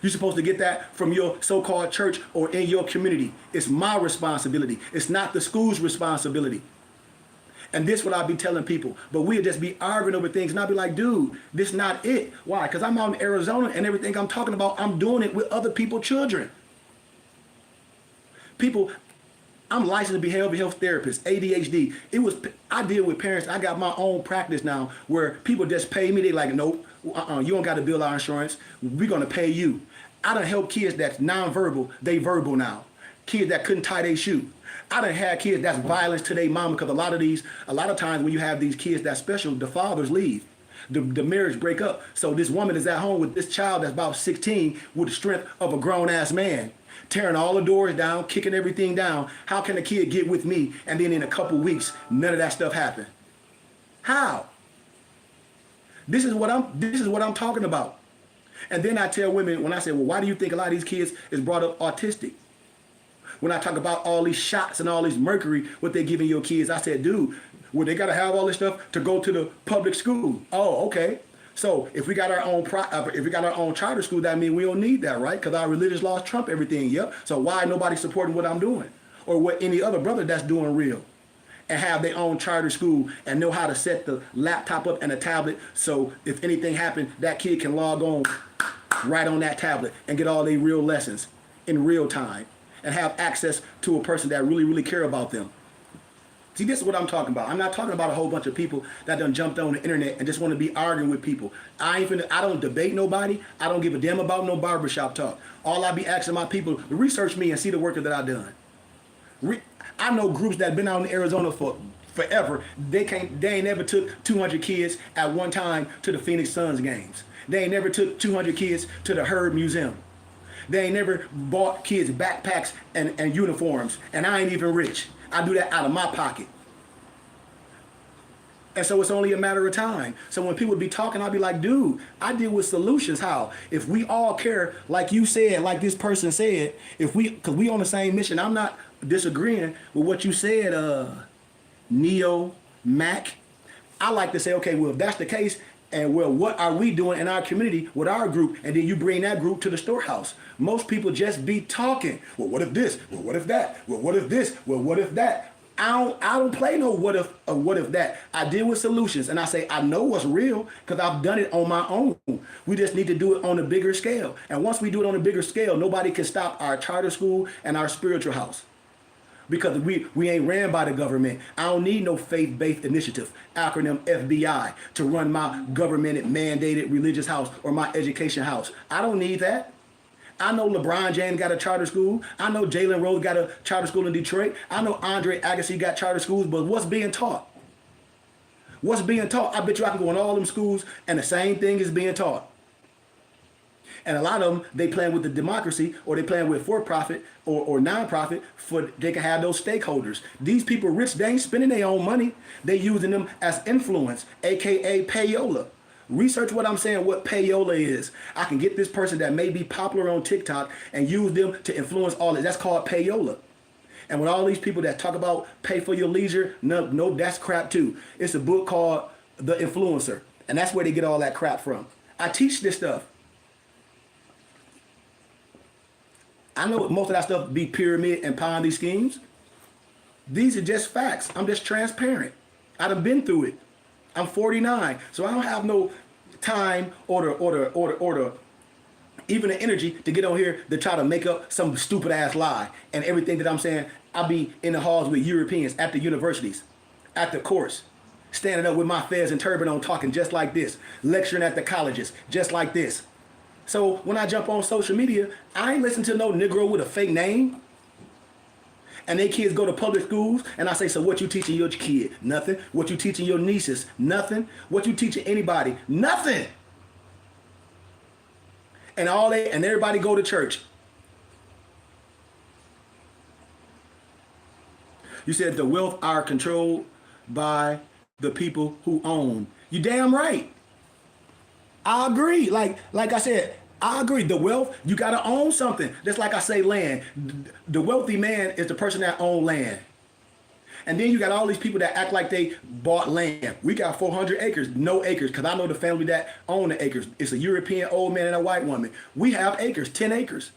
You're supposed to get that from your so-called church or in your community. It's my responsibility. It's not the school's responsibility. And this is what I be telling people. But we'll just be arguing over things. And I'll be like, dude, this not it. Why? Because I'm out in Arizona and everything I'm talking about, I'm doing it with other people's children. People, I'm licensed behavioral health therapist, ADHD. I deal with parents. I got my own practice now where people just pay me. They like, nope, you don't got to bill our insurance. We're going to pay you. I done help kids that's nonverbal, they verbal now. Kids that couldn't tie their shoe. I done had kids that's violence to their mama, because a lot of times when you have these kids that's special, the fathers leave. The marriage break up. So this woman is at home with this child that's about 16 with the strength of a grown-ass man, tearing all the doors down, kicking everything down. How can a kid get with me and then in a couple weeks, none of that stuff happen? How? This is what I'm talking about. And then I tell women, when I say, well, why do you think a lot of these kids is brought up autistic? When I talk about all these shots and all these mercury, what they're giving your kids, I said, dude, well, they got to have all this stuff to go to the public school. Oh, okay. So if we got our own charter school, that means we don't need that, right? Because our religious laws trump everything. Yep. So why nobody supporting what I'm doing or what any other brother that's doing real and have their own charter school and know how to set the laptop up and a tablet so if anything happened, that kid can log on right on that tablet and get all their real lessons in real time and have access to a person that really, really care about them. See, this is what I'm talking about. I'm not talking about a whole bunch of people that done jumped on the internet and just want to be arguing with people. I don't debate nobody. I don't give a damn about no barbershop talk. All I be asking my people to research me and see the work that I've done. I know groups that have been out in Arizona for forever. They ain't never took 200 kids at one time to the Phoenix Suns games. They ain't never took 200 kids to the Herd Museum. They ain't never bought kids backpacks and uniforms, and I ain't even rich. I do that out of my pocket. And so it's only a matter of time. So when people be talking, I'll be like, dude, I deal with solutions. How? If we all care, like you said, like this person said, because we on the same mission. I'm not disagreeing with what you said, Neo, Mac. I like to say, okay, well, if that's the case, and well, what are we doing in our community with our group? And then you bring that group to the storehouse. Most people just be talking. Well, what if this? Well, what if that? Well, what if this? Well, what if that? I don't play no what if or what if that. I deal with solutions, and I say I know what's real because I've done it on my own. We just need to do it on a bigger scale. And once we do it on a bigger scale, nobody can stop our charter school and our spiritual house. Because we ain't ran by the government. I don't need no faith-based initiative, acronym FBI, to run my government-mandated religious house or my education house. I don't need that. I know LeBron James got a charter school. I know Jalen Rose got a charter school in Detroit. I know Andre Agassi got charter schools, but what's being taught? What's being taught? I bet you I can go in all them schools and the same thing is being taught. And a lot of them, they playing with the democracy, or they playing with for-profit or non-profit, for they can have those stakeholders. These people rich, they ain't spending their own money. They using them as influence, aka payola. Research what I'm saying, what payola is. I can get this person that may be popular on TikTok and use them to influence all that. That's called payola. And with all these people that talk about pay for your leisure, no, that's crap too. It's a book called The Influencer, and that's where they get all that crap from. I teach this stuff. I know most of that stuff be pyramid and Ponzi schemes. These are just facts. I'm just transparent. I done been through it. I'm 49, so I don't have no time or even the energy to get on here to try to make up some stupid ass lie. And everything that I'm saying, I'll be in the halls with Europeans at the universities, at the course, standing up with my fez and turban on, talking just like this, lecturing at the colleges just like this. So when I jump on social media, I ain't listen to no Negro with a fake name. And they kids go to public schools, and I say, so what you teaching your kid? Nothing. What you teaching your nieces? Nothing. What you teaching anybody? Nothing. And everybody go to church. You said the wealth are controlled by the people who own. You damn right. I agree. Like I said, I agree. The wealth, you got to own something. Just like I say land. The wealthy man is the person that owns land. And then you got all these people that act like they bought land. We got 400 acres, no acres, because I know the family that own the acres. It's a European old man and a white woman. We have acres, 10 acres.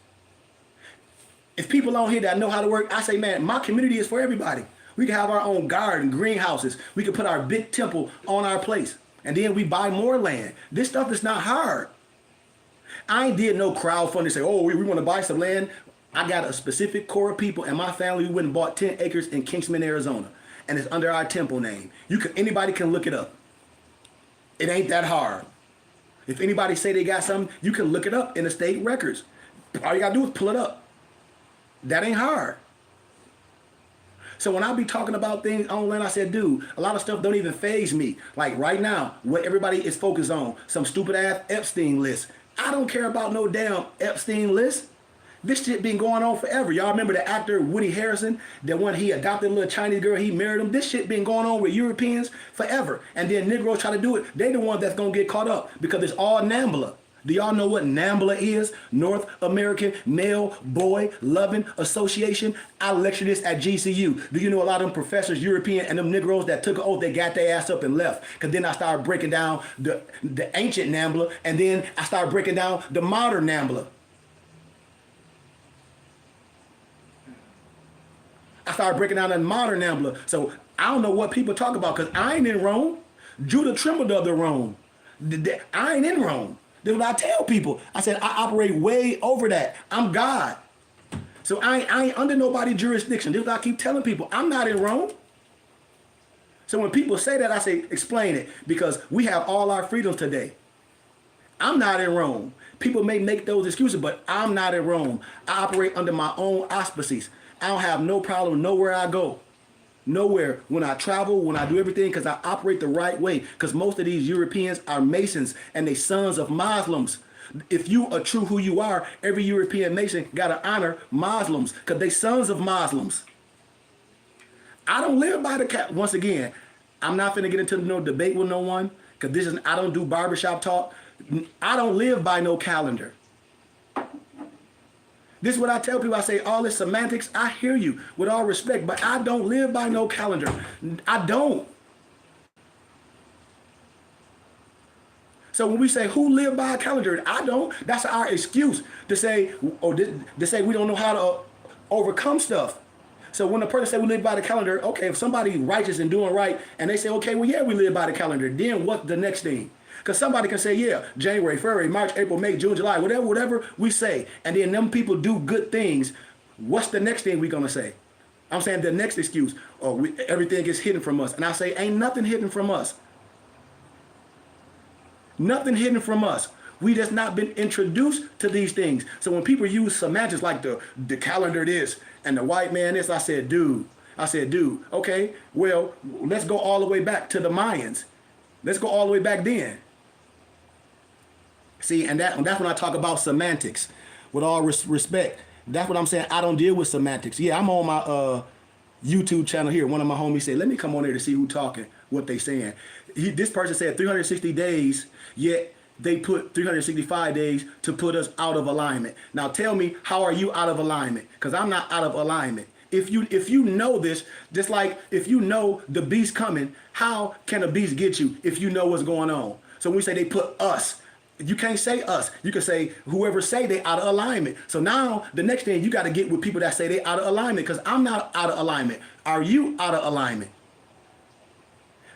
If people on here that know how to work, I say, man, my community is for everybody. We can have our own garden, greenhouses. We can put our big temple on our place. And then we buy more land. This stuff is not hard. I ain't did no crowdfunding say, oh, we want to buy some land. I got a specific core of people in my family who went and bought 10 acres in Kingsman, Arizona. And it's under our temple name. Anybody can look it up. It ain't that hard. If anybody say they got something, you can look it up in the state records. All you got to do is pull it up. That ain't hard. So when I be talking about things online, I said, dude, a lot of stuff don't even faze me. Like right now, what everybody is focused on, some stupid ass Epstein list. I don't care about no damn Epstein list. This shit been going on forever. Y'all remember the actor Woody Harrelson? That when he adopted a little Chinese girl, he married him. This shit been going on with Europeans forever. And then Negroes try to do it. They the ones that's going to get caught up because it's all NAMBLA. Do y'all know what NAMBLA is? North American Male Boy Loving Association. I lecture this at GCU. Do you know a lot of them professors, European, and them Negroes that took an oath, they got their ass up and left? Because then I started breaking down the ancient NAMBLA, and then I started breaking down the modern NAMBLA. I started breaking down the modern NAMBLA. So I don't know what people talk about because I ain't in Rome. Judah trembled of the Rome. I ain't in Rome. That's what I tell people. I said, I operate way over that. I'm God. So I ain't under nobody's jurisdiction. This is what I keep telling people. I'm not in Rome. So when people say that, I say, explain it. Because we have all our freedoms today. I'm not in Rome. People may make those excuses, but I'm not in Rome. I operate under my own auspices. I don't have no problem nowhere I go. Nowhere. When I travel, when I do everything, because I operate the right way. Because most of these Europeans are Masons and they sons of Muslims. If you are true who you are, every European Mason got to honor Muslims because they sons of Muslims. I don't live by the once again, I'm not finna get into no debate with no one because I don't do barbershop talk. I don't live by no calendar. This is what I tell people. I say, all this semantics, I hear you with all respect, but I don't live by no calendar. I don't. So when we say who live by a calendar, I don't. That's our excuse to say, to say we don't know how to overcome stuff. So when a person say we live by the calendar, okay, if somebody righteous and doing right, and they say, okay, well, yeah, we live by the calendar, then what's the next thing? Because somebody can say, yeah, January, February, March, April, May, June, July, whatever we say, and then them people do good things, what's the next thing we going to say? I'm saying the next excuse, or everything is hidden from us. And I say, ain't nothing hidden from us. Nothing hidden from us. We just not been introduced to these things. So when people use semantics like the calendar this and the white man this, I said, dude, okay, well, let's go all the way back to the Mayans. Let's go all the way back then. See, and that's when I talk about semantics. With all respect, that's what I'm saying. I don't deal with semantics. Yeah, I'm on my YouTube channel here. One of my homies said, let me come on there to see who talking, what they saying. This person said 360 days, yet they put 365 days to put us out of alignment. Now tell me, how are you out of alignment? Because I'm not out of alignment. If you know this, just like if you know the beast coming, how can a beast get you if you know what's going on? So when we say they put us, you can't say us. You can say whoever say they out of alignment. So now the next thing, you got to get with people that say they out of alignment, because I'm not out of alignment. Are you out of alignment?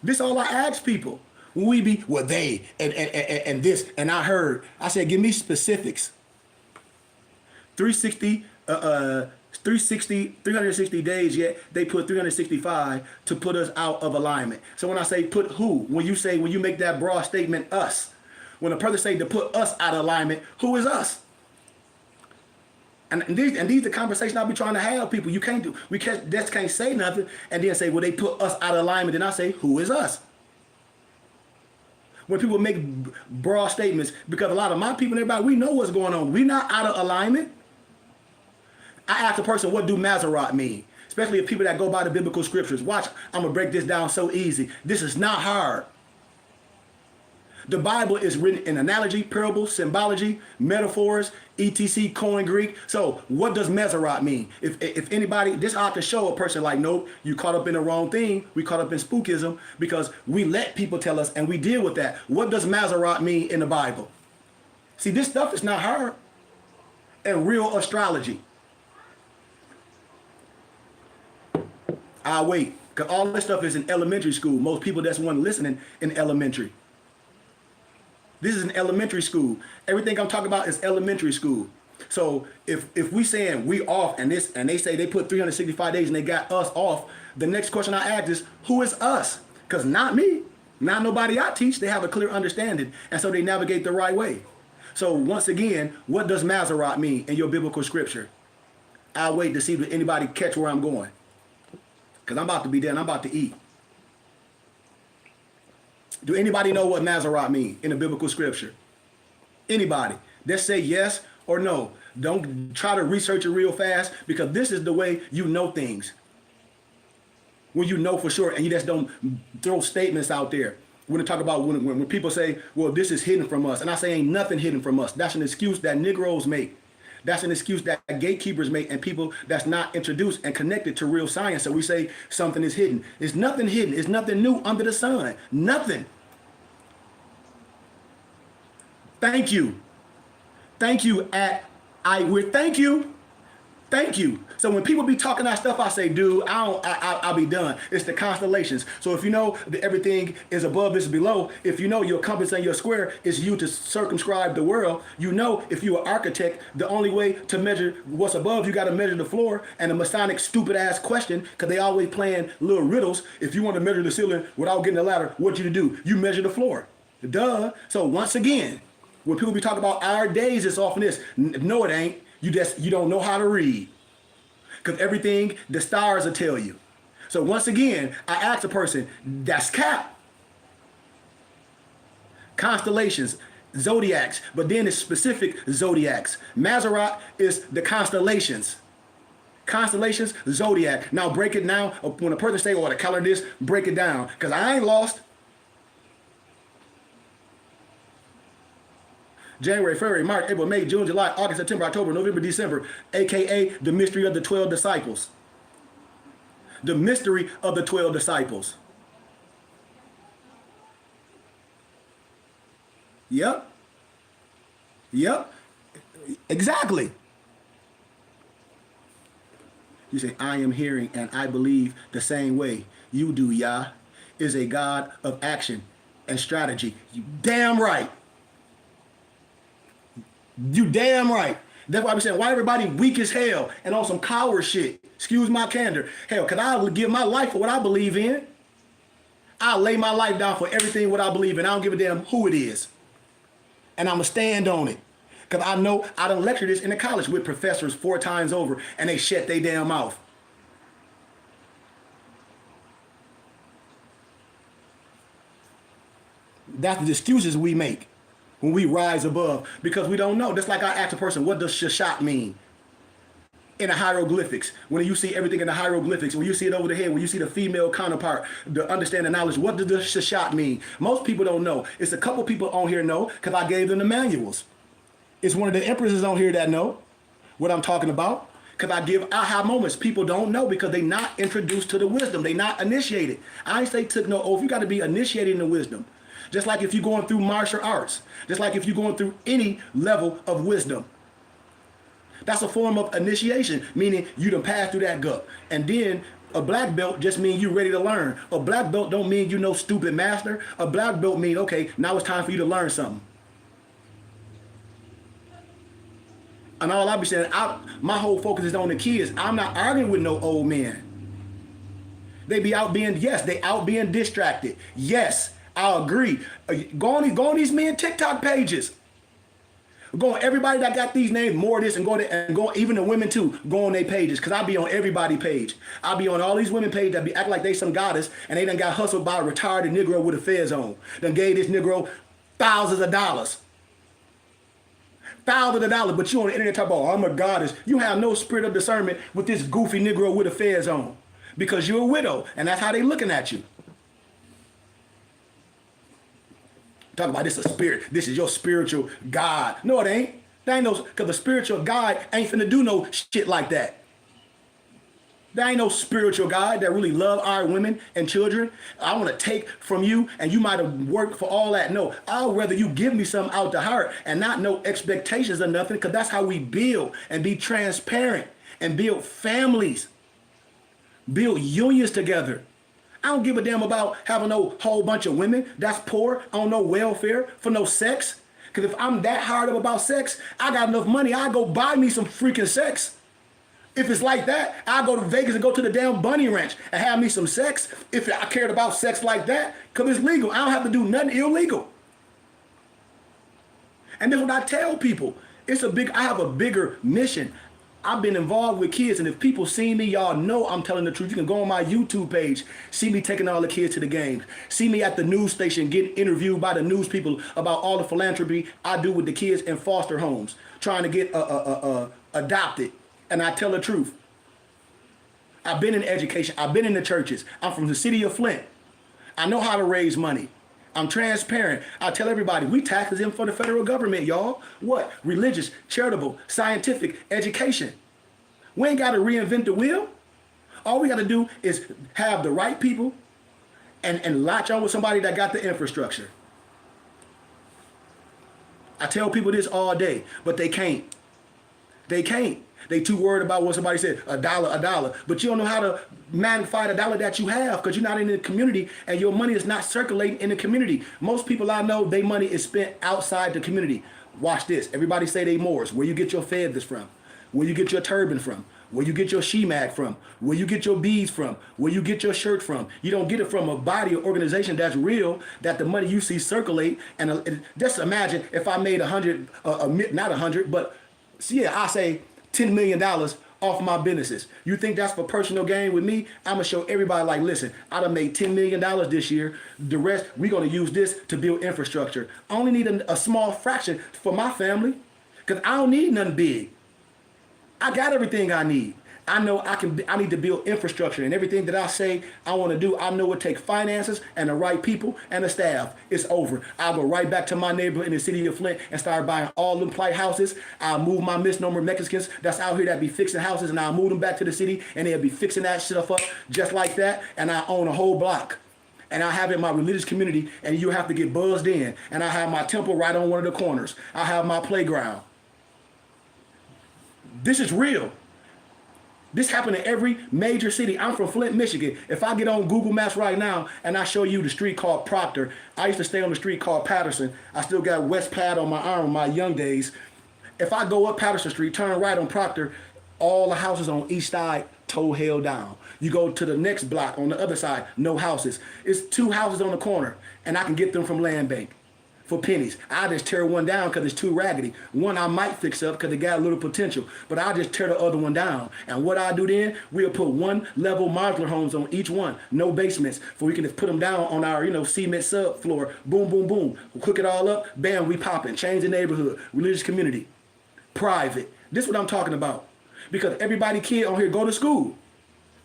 This all I ask people. When we be, well, they and this, and I heard, I said, give me specifics. 360 days, yet they put 365 to put us out of alignment. So when I say put who, when you make that broad statement, us, when a person say to put us out of alignment, who is us? And these the conversations I be trying to have people. You can't do, we just can't say nothing and then say, well, they put us out of alignment. Then I say, who is us? When people make broad statements, because a lot of my people and everybody, we know what's going on. We not out of alignment. I ask a person, what do Maserat mean? Especially if people that go by the biblical scriptures. Watch, I'm going to break this down so easy. This is not hard. The Bible is written in analogy, parable, symbology, metaphors, etc., Koine Greek. So what does Maserat mean? If anybody, this ought to show a person like, nope, you caught up in the wrong thing. We caught up in spookism because we let people tell us and we deal with that. What does Maserat mean in the Bible? See, this stuff is not hard. And real astrology. I'll wait, because all this stuff is in elementary school. Most people that's one listening in elementary. This is an elementary school. Everything I'm talking about is elementary school. So if we saying we off and they say they put 365 days and they got us off, the next question I ask is, who is us? Because not me, not nobody I teach. They have a clear understanding, and so they navigate the right way. So once again, what does Maserat mean in your biblical scripture? I'll wait to see if anybody catch where I'm going, because I'm about to be there and I'm about to eat. Do anybody know what Maserat means in the biblical scripture? Anybody? Just say yes or no. Don't try to research it real fast, because this is the way you know things. When you know for sure and you just don't throw statements out there. When they talk about when people say, well, this is hidden from us. And I say ain't nothing hidden from us. That's an excuse that Negroes make. That's an excuse that gatekeepers make and people that's not introduced and connected to real science. So we say something is hidden. There's nothing hidden. It's nothing new under the sun. Nothing. Thank you. Thank you thank you. Thank you. So when people be talking that stuff, I say, dude, I'll be done. It's the constellations. So if you know that everything is above, is below, if you know your compass and your square is you to circumscribe the world, you know if you're an architect, the only way to measure what's above, you got to measure the floor. And the Masonic stupid ass question, because they always playing little riddles. If you want to measure the ceiling without getting a ladder, what you to do? You measure the floor. Duh. So once again, when people be talking about our days, it's off in this. No, it ain't. You don't know how to read. Because everything the stars will tell you. So once again, I ask a person, that's cap. Constellations, zodiacs, but then it's specific zodiacs. Maserat is the constellations. Constellations, zodiac. Now break it down. When a person say, oh, the color this, break it down. Because I ain't lost. January, February, March, April, May, June, July, August, September, October, November, December, aka the mystery of the 12 disciples. The mystery of the 12 disciples. Yep. Yep. Exactly. You say, I am hearing and I believe the same way you do, Yah is a God of action and strategy. You damn right. You damn right. That's why we saying, why everybody weak as hell and on some coward shit? Excuse my candor. Hell, because I give my life for what I believe in. I'll lay my life down for everything what I believe in. I don't give a damn who it is. And I'm going to stand on it. Because I know I done lectured this in the college with professors 4 times over, and they shut their damn mouth. That's the excuses we make when we rise above because we don't know. Just like I ask a person, what does shashat mean? In the hieroglyphics, when you see everything in the hieroglyphics, when you see it over the head, when you see the female counterpart, the understand the knowledge, what does the shashat mean? Most people don't know. It's a couple people on here know because I gave them the manuals. It's one of the empresses on here that know what I'm talking about because I give aha moments. People don't know because they not introduced to the wisdom. They not initiated. I ain't say took no oath. You got to be initiated in the wisdom. Just like if you're going through martial arts, just like if you're going through any level of wisdom. That's a form of initiation, meaning you done pass through that gut. And then a black belt just means you ready to learn. A black belt don't mean you know stupid master. A black belt mean, okay, now it's time for you to learn something. And all I be saying, my whole focus is on the kids. I'm not arguing with no old men. They be out being, yes, they out being distracted. Yes, I agree. Go on these men TikTok pages. Go on everybody that got these names, more of this, and go even the women too. Go on their pages, cause I be on everybody page. I be on all these women pages that be act like they some goddess, and they done got hustled by a retarded Negro with a fez on. Done gave this Negro thousands of dollars. Thousands of dollars, but you on the internet talk about, oh, I'm a goddess. You have no spirit of discernment with this goofy Negro with a fez on, because you're a widow, and that's how they looking at you. Talk about this a spirit. This is your spiritual God. No, it ain't. That ain't no, because the spiritual God ain't finna do no shit like that. There ain't no spiritual God that really love our women and children. I want to take from you and you might have worked for all that. No, I'd rather you give me something out the heart and not no expectations or nothing, because that's how we build and be transparent and build families, build unions together. I don't give a damn about having no whole bunch of women that's poor on no welfare for no sex. Because if I'm that hard up about sex, I got enough money, I'll go buy me some freaking sex. If it's like that, I'll go to Vegas and go to the damn bunny ranch and have me some sex if I cared about sex like that, because it's legal. I don't have to do nothing illegal. And that's what I tell people. I have a bigger mission. I've been involved with kids, and if people see me, y'all know I'm telling the truth. You can go on my YouTube page, see me taking all the kids to the games, see me at the news station getting interviewed by the news people about all the philanthropy I do with the kids in foster homes, trying to get adopted, and I tell the truth. I've been in education. I've been in the churches. I'm from the city of Flint. I know how to raise money. I'm transparent. I tell everybody, we taxes in for the federal government, y'all. What? Religious, charitable, scientific, education. We ain't got to reinvent the wheel. All we got to do is have the right people and latch on with somebody that got the infrastructure. I tell people this all day, but they can't. They can't. They too worried about what somebody said, a dollar. But you don't know how to magnify the dollar that you have because you're not in the community and your money is not circulating in the community. Most people I know, their money is spent outside the community. Watch this. Everybody say they Moors. Where you get your feathers from? Where you get your turban from? Where you get your she-mag from? Where you get your beads from? Where you get your shirt from? You don't get it from a body or organization that's real, that the money you see circulate. And just imagine if I made not 100, but I say $10 million off my businesses. You think that's for personal gain with me? I'm going to show everybody like, listen, I done made $10 million this year. The rest, we're going to use this to build infrastructure. I only need a small fraction for my family because I don't need nothing big. I got everything I need. I know I need to build infrastructure, and everything that I say I want to do, I know it takes finances and the right people and the staff. It's over. I'll go right back to my neighborhood in the city of Flint and start buying all them plight houses. I'll move my misnomer Mexicans that's out here that be fixing houses, and I'll move them back to the city, and they'll be fixing that stuff up just like that, and I own a whole block. And I have it in my religious community, and you have to get buzzed in. And I have my temple right on one of the corners. I have my playground. This is real. This happened in every major city. I'm from Flint, Michigan. If I get on Google Maps right now and I show you the street called Proctor, I used to stay on the street called Patterson. I still got West Pad on my arm in my young days. If I go up Patterson Street, turn right on Proctor, all the houses on each side toe held down. You go to the next block on the other side, no houses. It's 2 houses on the corner, and I can get them from Land Bank for pennies. I just tear one down because it's too raggedy. One I might fix up because it got a little potential, but I just tear the other one down. And what I do then, we'll put one level modular homes on each one, no basements, for we can just put them down on our, cement subfloor. Boom, boom, boom. We'll cook it all up. Bam, we popping. Change the neighborhood, religious community, private. This is what I'm talking about. Because everybody kid on here go to school.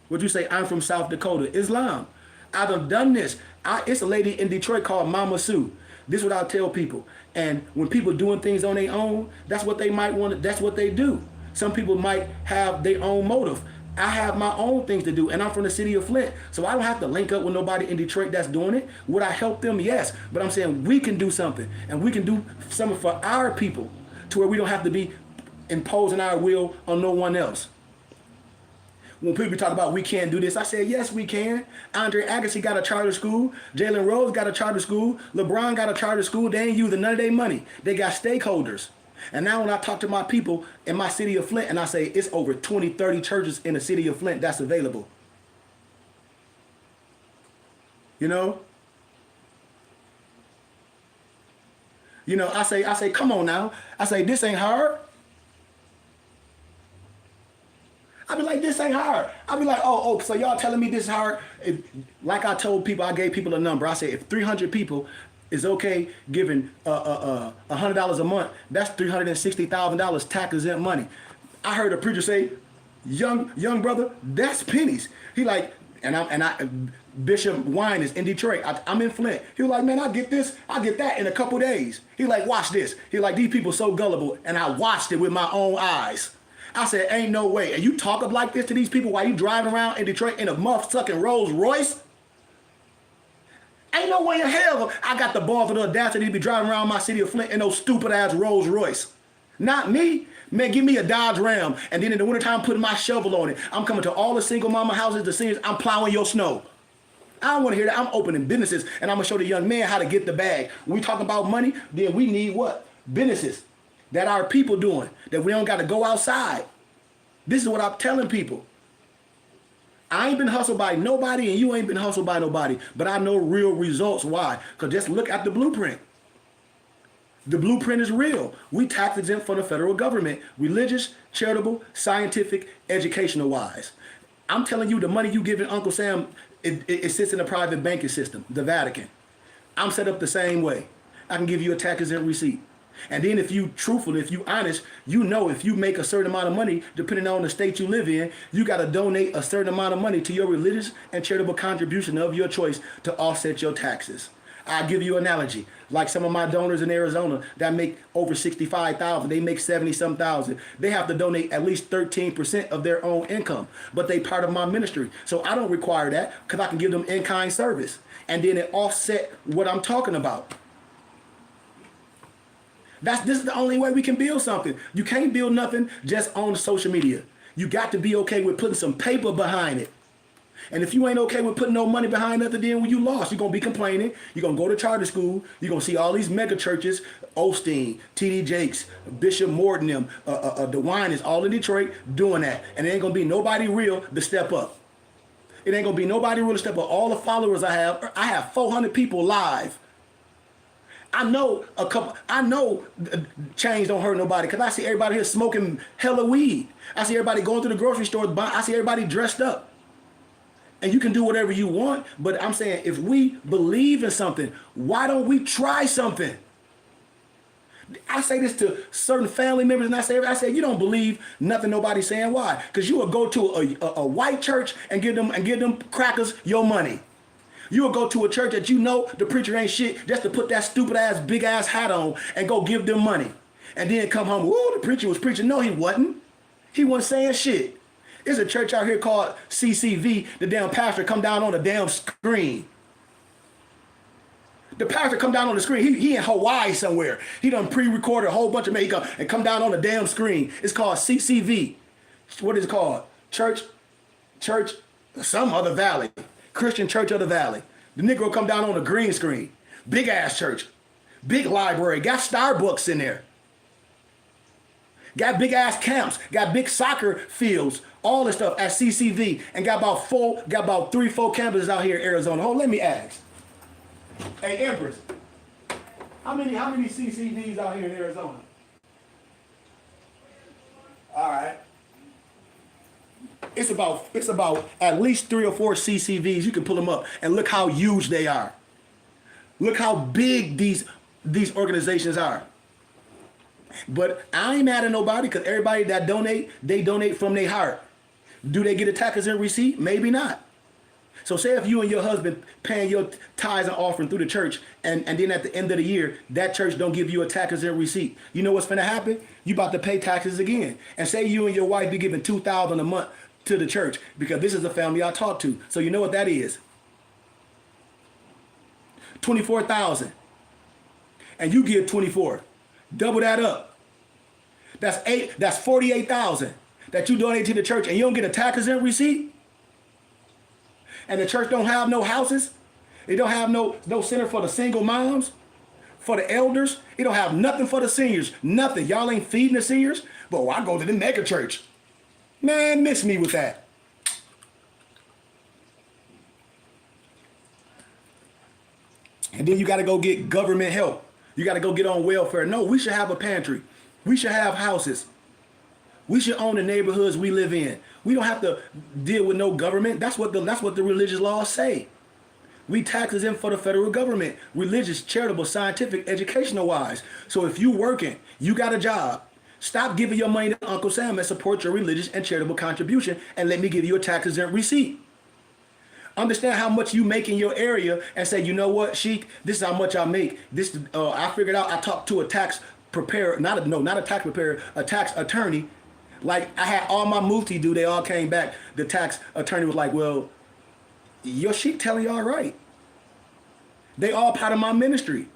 Would you say I'm from South Dakota, Islam? I've done this. It's a lady in Detroit called Mama Sue. This is what I tell people. And when people doing things on their own, that's what they might want. That's what they do. Some people might have their own motive. I have my own things to do, and I'm from the city of Flint, so I don't have to link up with nobody in Detroit that's doing it. Would I help them? Yes. But I'm saying we can do something, and we can do something for our people to where we don't have to be imposing our will on no one else. When people talk about we can't do this, I say, yes, we can. Andre Agassi got a charter school. Jalen Rose got a charter school. LeBron got a charter school. They ain't using none of their money. They got stakeholders. And now when I talk to my people in my city of Flint and I say it's over 20, 30 churches in the city of Flint that's available. I say, come on now. I say, this ain't hard. I be like, this ain't hard. I be like, oh, so y'all telling me this is hard? Like I told people, I gave people a number. I said, if 300 people is okay giving $100 a month, that's $360,000 tax exempt money. I heard a preacher say, young brother, that's pennies. He like, Bishop Wine is in Detroit. I'm in Flint. He was like, man, I get this, I get that in a couple days. He like, watch this. He like, these people so gullible, and I watched it with my own eyes. I said, ain't no way. And you talk up like this to these people while you driving around in Detroit in a muff-sucking Rolls Royce? Ain't no way in hell I got the balls for the audacity to be driving around my city of Flint in those stupid-ass Rolls Royce. Not me. Man, give me a Dodge Ram, and then in the wintertime, putting my shovel on it. I'm coming to all the single mama houses, the seniors, I'm plowing your snow. I don't want to hear that. I'm opening businesses, and I'm going to show the young man how to get the bag. When we talk about money, then we need what? Businesses that our people doing, that we don't got to go outside. This is what I'm telling people. I ain't been hustled by nobody, and you ain't been hustled by nobody, but I know real results. Why? Because just look at the blueprint. The blueprint is real. We tax exempt from the federal government, religious, charitable, scientific, educational wise. I'm telling you, the money you giving Uncle Sam, it sits in a private banking system, the Vatican. I'm set up the same way. I can give you a tax exempt receipt. And then if you truthful, if you honest, you know if you make a certain amount of money, depending on the state you live in, you got to donate a certain amount of money to your religious and charitable contribution of your choice to offset your taxes. I'll give you an analogy. Like some of my donors in Arizona that make over $65,000, they make 70-some thousand. They have to donate at least 13% of their own income, but they part of my ministry. So I don't require that because I can give them in-kind service. And then it offset what I'm talking about. This is the only way we can build something. You can't build nothing just on social media. You got to be okay with putting some paper behind it. And if you ain't okay with putting no money behind nothing, then when you lost, you're going to be complaining. You're going to go to charter school. You're going to see all these mega churches, Osteen, T.D. Jakes, Bishop Morton, devine is all in Detroit doing that. And it ain't going to be nobody real to step up. It ain't going to be nobody real to step up. All the followers I have 400 people live. I know change don't hurt nobody because I see everybody here smoking hella weed. I see everybody going to the grocery store. I see everybody dressed up. And you can do whatever you want, but I'm saying if we believe in something, why don't we try something? I say this to certain family members, and I say you don't believe nothing nobody's saying. Why? Because you will go to a white church and give them crackers your money. You will go to a church that you know the preacher ain't shit just to put that stupid ass big ass hat on and go give them money. And then come home, whoa, the preacher was preaching. No, he wasn't. He wasn't saying shit. There's a church out here called CCV. The damn pastor come down on the damn screen. The pastor come down on the screen. He in Hawaii somewhere. He done pre-recorded a whole bunch of makeup and come down on the damn screen. It's called CCV. What is it called? Church, some other valley. Christian Church of the Valley. The Negro come down on the green screen. Big ass church. Big library. Got Starbucks in there. Got big ass camps. Got big soccer fields. All this stuff at CCV. And got about 3-4 campuses out here in Arizona. Oh, let me ask. Hey, Empress. How many CCDs out here in Arizona? All right. It's about at least 3 or 4 CCVs. You can pull them up and look how huge they are. Look how big these organizations are. But I ain't mad at nobody because everybody that donate, they donate from their heart. Do they get a tax and receipt? Maybe not. So say if you and your husband paying your tithes and offering through the church, and then at the end of the year, that church don't give you a tax and receipt. You know what's going to happen? You about to pay taxes again. And say you and your wife be giving $2,000 a month to the church, because this is the family I talk to. So you know what that is? 24,000. And you give 24. Double that up. That's 48,000 that you donate to the church, and you don't get a tax and receipt. And the church don't have no houses. It don't have no center for the single moms, for the elders. It don't have nothing for the seniors. Nothing. Y'all ain't feeding the seniors. But I go to the mega church. Man, miss me with that. And then you got to go get government help. You got to go get on welfare. No, we should have a pantry. We should have houses. We should own the neighborhoods we live in. We don't have to deal with no government. That's what the religious laws say. We taxes in for the federal government, religious, charitable, scientific, educational wise. So if you working, you got a job, stop giving your money to Uncle Sam and support your religious and charitable contribution, and let me give you a tax exempt receipt. Understand how much you make in your area and say, you know what, Sheik, this is how much I make. This I figured out. I talked to a tax preparer, not a tax preparer, a tax attorney. Like I had all my mufti do, they all came back. The tax attorney was like, well, your sheik telling y'all right. They all part of my ministry.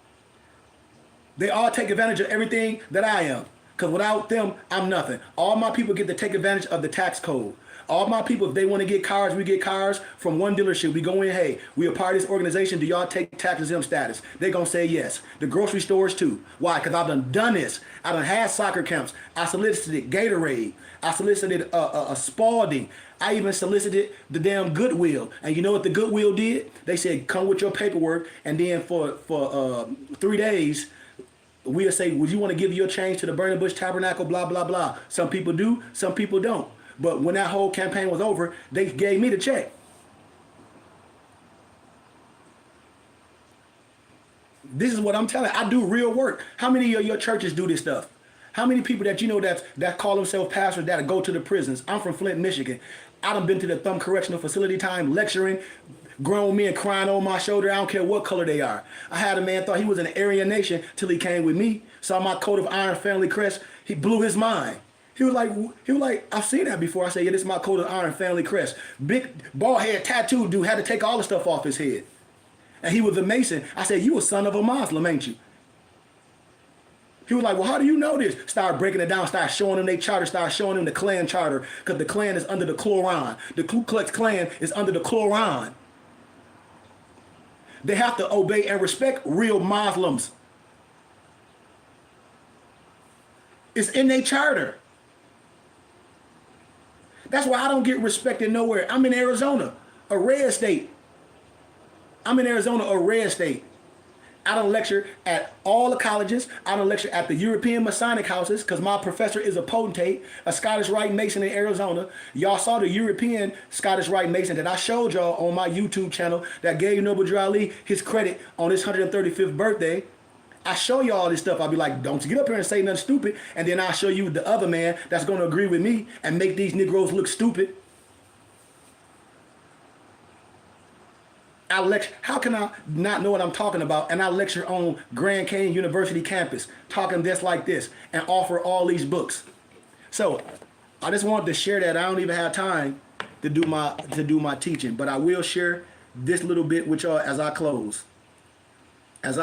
They all take advantage of everything that I am. Because without them, I'm nothing. All my people get to take advantage of the tax code. All my people, if they want to get cars, we get cars from one dealership. We go in, hey, we a part of this organization. Do y'all take tax exempt status? They going to say yes. The grocery stores too. Why? Because I've done this. I done had soccer camps. I solicited Gatorade. I solicited a Spalding. I even solicited the damn Goodwill. And you know what the Goodwill did? They said, come with your paperwork. And then for 3 days, we'll say, would you want to give your change to the Burning Bush Tabernacle, blah, blah, blah. Some people do, some people don't. But when that whole campaign was over, they gave me the check. This is what I'm telling you. I do real work. How many of your churches do this stuff? How many people that you know that call themselves pastors that go to the prisons? I'm from Flint, Michigan. I done been to the Thumb Correctional Facility time lecturing, grown men crying on my shoulder. I don't care what color they are. I had a man thought he was an Aryan nation till he came with me. Saw my coat of iron family crest. He blew his mind. He was like, I've seen that before. I said, yeah, this is my coat of iron family crest. Big bald head tattooed dude had to take all the stuff off his head. And he was a Mason. I said, you a son of a Muslim, ain't you? He was like, well, how do you know this? Started breaking it down, started showing them their charter, started showing them the Klan charter, because the Klan is under the Quran. The Ku Klux Klan is under the Quran. They have to obey and respect real Muslims. It's in their charter. That's why I don't get respected nowhere. I'm in Arizona, a red state. I'm in Arizona, a red state. I don't lecture at all the colleges. I don't lecture at the European Masonic houses because my professor is a potentate, a Scottish Rite Mason in Arizona. Y'all saw the European Scottish Rite Mason that I showed y'all on my YouTube channel that gave Noble Ali his credit on his 135th birthday. I show you all this stuff. I'll be like, don't you get up here and say nothing stupid. And then I'll show you the other man that's going to agree with me and make these Negroes look stupid. I lecture. How can I not know what I'm talking about? And I lecture on Grand Canyon University campus, talking just like this, and offer all these books. So I just wanted to share that. I don't even have time to do my teaching, but I will share this little bit with y'all as I close. As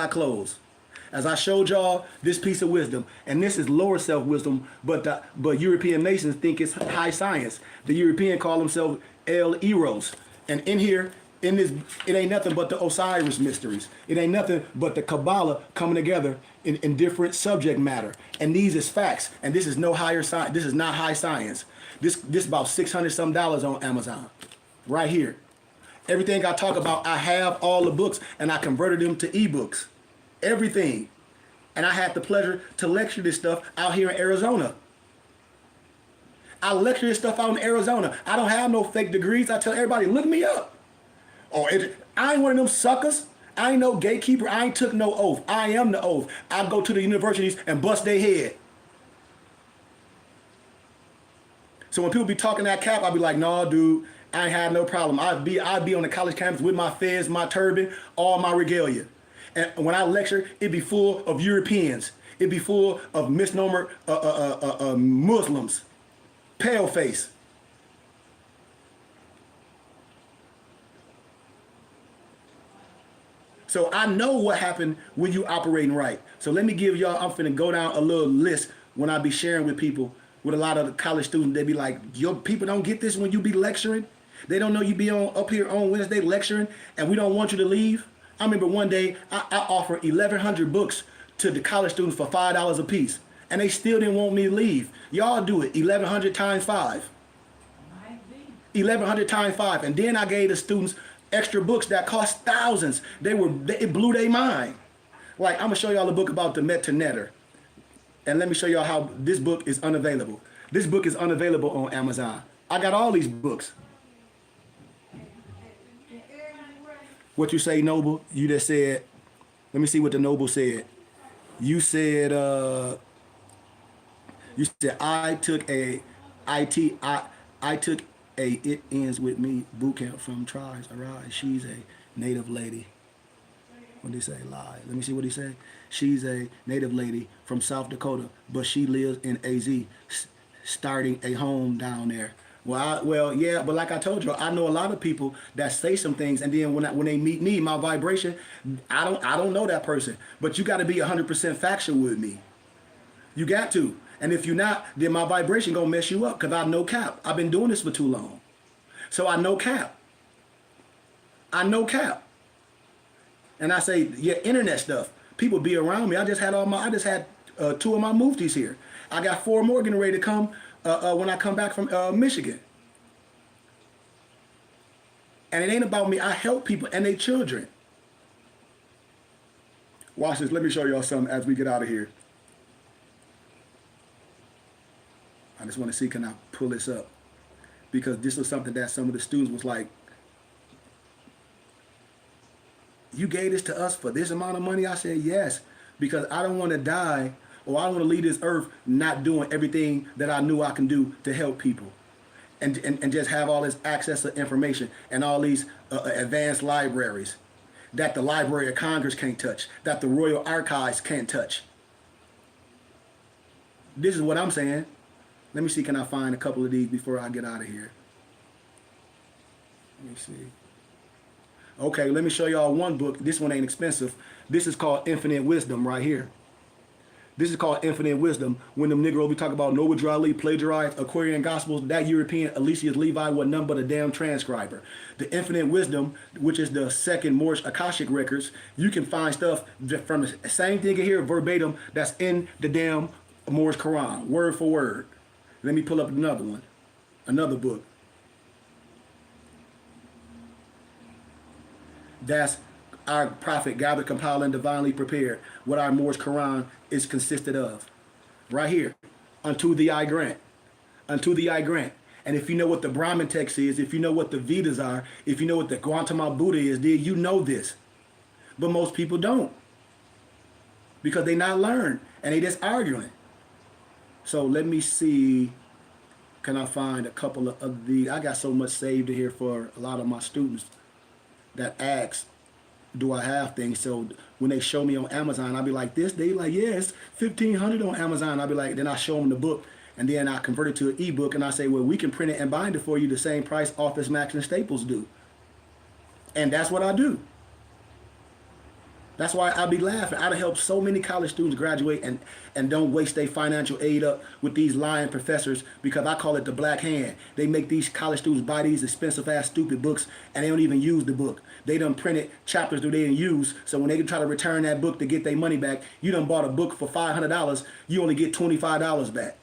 I showed y'all this piece of wisdom, and this is lower self wisdom, but European Masons think it's high science. The European call themselves El Eros, and in here. In this, it ain't nothing but the Osiris mysteries. It ain't nothing but the Kabbalah coming together in different subject matter. And these is facts. And this is no higher science. This is not high science. This about $600 some on Amazon, right here. Everything I talk about, I have all the books, and I converted them to ebooks. Everything. And I had the pleasure to lecture this stuff out here in Arizona. I lecture this stuff out in Arizona. I don't have no fake degrees. I tell everybody, look me up. I ain't one of them suckers. I ain't no gatekeeper. I ain't took no oath. I am the oath. I go to the universities and bust their head. So when people be talking that cap, I be like, nah, dude, I ain't had no problem. I'd be on the college campus with my fez, my turban, all my regalia. And when I lecture, it'd be full of Europeans. It'd be full of misnomer Muslims, pale face. So I know what happened when you operating right. So let me give y'all, I'm finna go down a little list when I be sharing with people, with a lot of the college students. They be like, your people don't get this when you be lecturing. They don't know you be up here on Wednesday lecturing and we don't want you to leave. I remember one day I offered 1,100 books to the college students for $5 a piece, and they still didn't want me to leave. Y'all do it 1,100 times 5. 1,100 times 5, and then I gave the students extra books that cost thousands. It blew their mind. Like, I'm gonna show y'all a book about the Metanetter, and let me show y'all how this book is unavailable. This book is unavailable on Amazon. I got all these books. What you say, Noble? You just said, let me see what the Noble said. You said, I took a It Ends With Me boot camp from Tribes Arise. She's a native lady. What did he say? Lie. Let me see what he said. She's a native lady from South Dakota, but she lives in AZ, starting a home down there. Well, yeah, but like I told you, I know a lot of people that say some things, and then when they meet me, my vibration, I don't know that person. But you got to be 100% factual with me. You got to. And if you're not, then my vibration gonna mess you up, because I know cap. I've been doing this for too long. So I know cap. I know cap. And I say, yeah, internet stuff. People be around me. I just had 2 of my muftis here. I got 4 more getting ready to come when I come back from Michigan. And it ain't about me. I help people and their children. Watch this. Let me show y'all something as we get out of here. I just want to see, can I pull this up? Because this was something that some of the students was like, you gave this to us for this amount of money? I said, yes, because I don't want to die, or I don't want to leave this earth not doing everything that I knew I can do to help people. And just have all this access to information and all these advanced libraries that the Library of Congress can't touch, that the Royal Archives can't touch. This is what I'm saying. Let me see, can I find a couple of these before I get out of here? Let me see. Okay, let me show y'all one book. This one ain't expensive. This is called Infinite Wisdom right here. This is called Infinite Wisdom. When them Negroes be talking about Noah Drawley plagiarized Aquarian Gospels, that European Alesius Levi was none but a damn transcriber. The Infinite Wisdom, which is the second Moorish Akashic records, you can find stuff from the same thing here verbatim that's in the damn Moorish Quran, word for word. Let me pull up another one, another book. That's our prophet gathered, compiled, and divinely prepared, what our Moorish Quran is consisted of. Right here. Unto thee I grant. Unto thee I grant. And if you know what the Brahmin text is, if you know what the Vedas are, if you know what the Gautama Buddha is, then you know this. But most people don't. Because they not learned and they just arguing. So let me see, can I find a couple of the, I got so much saved here for a lot of my students that ask, do I have things? So when they show me on Amazon, I'll be like, this, they like, yeah, it's $1,500 on Amazon. I'll be like, then I show them the book, and then I convert it to an ebook, and I say, well, we can print it and bind it for you the same price Office Max and Staples do. And that's what I do. That's why I be laughing. I'd have helped so many college students graduate and don't waste their financial aid up with these lying professors, because I call it the black hand. They make these college students buy these expensive ass stupid books and they don't even use the book. They done printed chapters that they didn't use, so when they try to return that book to get their money back, you done bought a book for $500, you only get $25 back.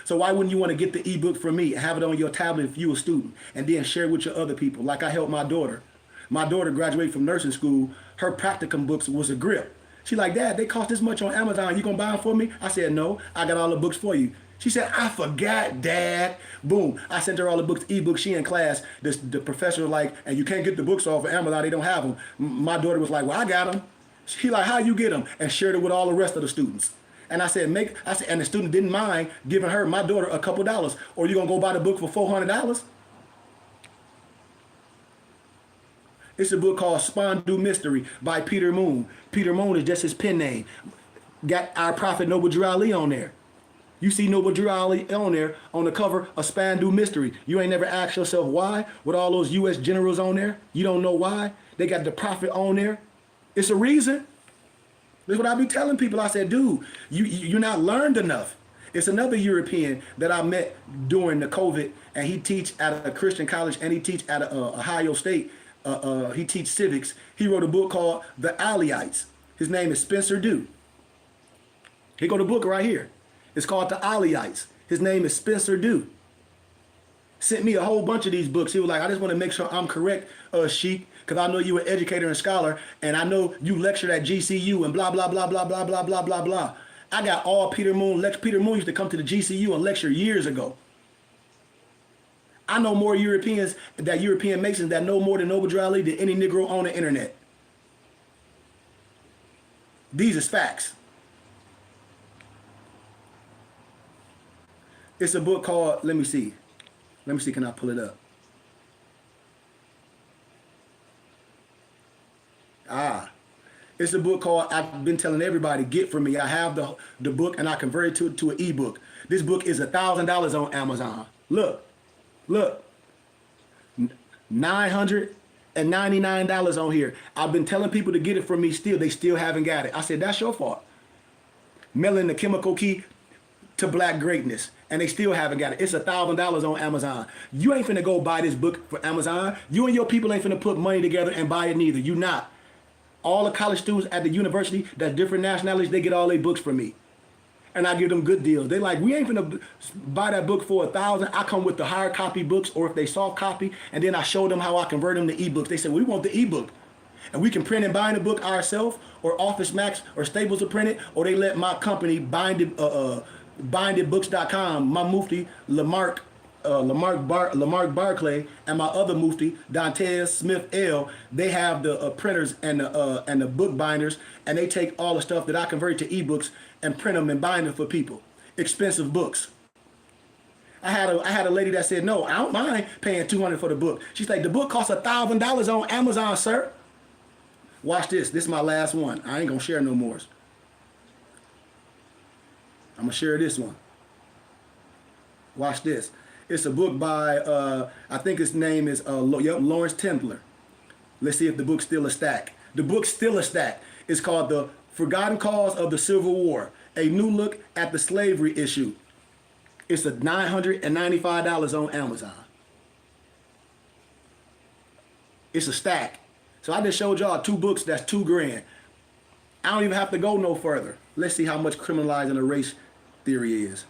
So why wouldn't you want to get the ebook from me and have it on your tablet if you a student, and then share it with your other people, like I helped my daughter. My daughter graduated from nursing school. Her practicum books was a grip. She like, Dad, they cost this much on Amazon. You gonna buy them for me? I said, no, I got all the books for you. She said, I forgot, Dad. Boom. I sent her all the books, ebooks. She in class. The professor was like, and you can't get the books off of Amazon. They don't have them. My daughter was like, well, I got them. She like, how you get them? And shared it with all the rest of the students. And I said, and the student didn't mind giving her, my daughter, a couple dollars. Or you gonna go buy the book for $400? It's a book called Spondu Mystery by Peter Moon. Peter Moon is just his pen name. Got our prophet Noble Drew Ali on there. You see Noble Drew Ali on there on the cover of Spandu Mystery. You ain't never asked yourself why with all those U.S. generals on there? You don't know why? They got the prophet on there. It's a reason. That's what I be telling people. I said, dude, you're not learned enough. It's another European that I met during the COVID, and he teach at a Christian college, and he teach at Ohio State. He teach civics. He wrote a book called The Alliites. His name is Spencer Dew. Here go the book right here. It's called The Alliites. His name is Spencer Dew. Sent me a whole bunch of these books. He was like, I just want to make sure I'm correct, Sheik, because I know you're an educator and scholar, and I know you lectured at GCU and blah, blah, blah, blah, blah, blah, blah, blah, blah. I got all Peter Moon lecture. Peter Moon used to come to the GCU and lecture years ago. I know more European Masons that know more than Noble Drew Ali than any Negro on the internet. These is facts. It's a book called, let me see, can I pull it up? It's a book called, I've been telling everybody, get from me. I have the book and I converted it to an ebook. This book is $1,000 on Amazon. Look, $999 on here. I've been telling people to get it from me still. They still haven't got it. I said, that's your fault. Mailing the chemical key to black greatness. And they still haven't got it. It's $1,000 on Amazon. You ain't finna go buy this book for Amazon. You and your people ain't finna put money together and buy it neither. You not. All the college students at the university that's different nationalities, they get all their books from me. And I give them good deals. They like, we ain't finna buy that book for $1,000. I come with the hard copy books, or if they soft copy, and then I show them how I convert them to ebooks. They say, well, we want the ebook. And we can print and bind the book ourselves, or Office Max or Staples will print it, or they let my company bindedbooks.com, my Mufti, Lamarck Barclay, and my other Mufti, Dantes Smith L. They have the printers and the book binders, and they take all the stuff that I convert to ebooks and print them and bind them for people. Expensive books. I had a lady that said, no, I don't mind paying $200 for the book. She's like, the book costs $1,000 on Amazon, sir. Watch this. This is my last one. I ain't gonna share no more. I'm gonna share this one. Watch this. It's a book by, I think his name is Lawrence Templar. Let's see if the book's still a stack. The book's still a stack. It's called The Forgotten Cause of the Civil War, a new look at the slavery issue. It's a $995 on Amazon. It's a stack. So I just showed y'all 2 books, that's $2,000. I don't even have to go no further. Let's see how much criminalizing the race theory is.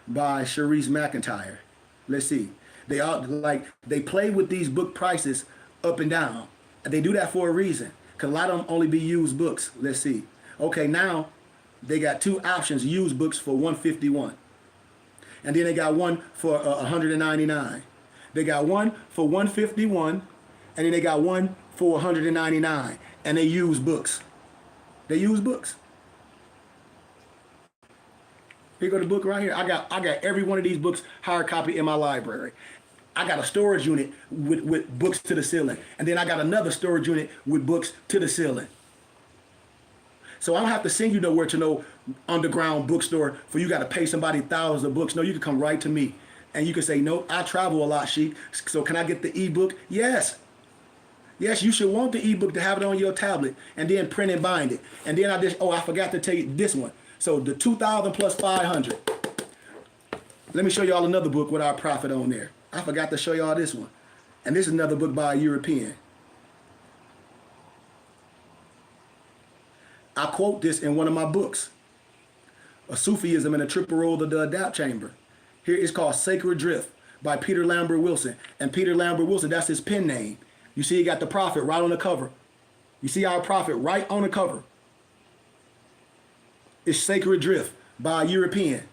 By Sharice McIntyre. Let's see. They play with these book prices up and down. They do that for a reason, because a lot of them only be used books. Let's see. Okay, now they got 2 options, used books for $151. And then they got one for $199. They got one for $151, and then they got one for $199. And they use books. They use books. Here go the book right here. I got every one of these books hard copy in my library. I got a storage unit with books to the ceiling. And then I got another storage unit with books to the ceiling. So I don't have to send you nowhere to no underground bookstore for you got to pay somebody thousands of books. No, you can come right to me. And you can say, no, I travel a lot, Sheik. So can I get the ebook? Yes. Yes, you should want the ebook to have it on your tablet and then print and bind it. And then I forgot to tell you this one. So the 2,000 plus 500. Let me show y'all another book with our prophet on there. I forgot to show y'all this one. And this is another book by a European. I quote this in one of my books. A Sufism and a Triple Roll of the Adapt Chamber. Here it's called Sacred Drift by Peter Lambert Wilson. And Peter Lambert Wilson, that's his pen name. You see he got the prophet right on the cover. You see our prophet right on the cover. It's Sacred Drift by a European.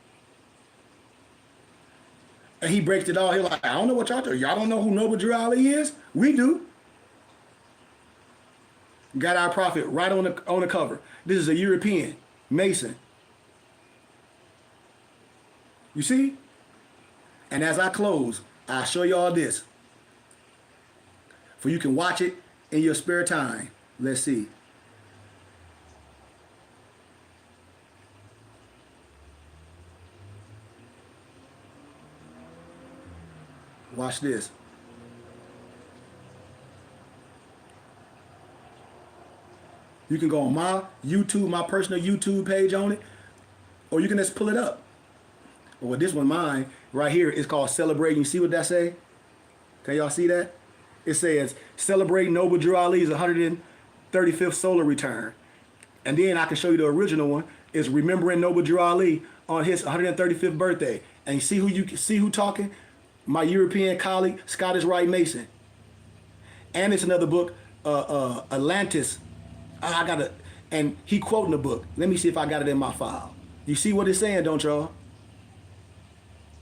And he breaks it all. He's like, I don't know what y'all do. Y'all don't know who Noble Drew Ali is? We do. Got our prophet right on the cover. This is a European Mason. You see? And as I close, I'll show y'all this. For you can watch it in your spare time. Let's see. Watch this. You can go on my YouTube, my personal YouTube page on it, or you can just pull it up. Well, this one, mine, right here, is called Celebrating. You see what that say? Can y'all see that? It says, Celebrating Noble Drew Ali's 135th solar return. And then I can show you the original one. It's Remembering Noble Drew Ali on his 135th birthday. And you see who talking? My European colleague, Scottish Rite Mason. And it's another book, Atlantis. And he quoting the book. Let me see if I got it in my file. You see what it's saying, don't y'all?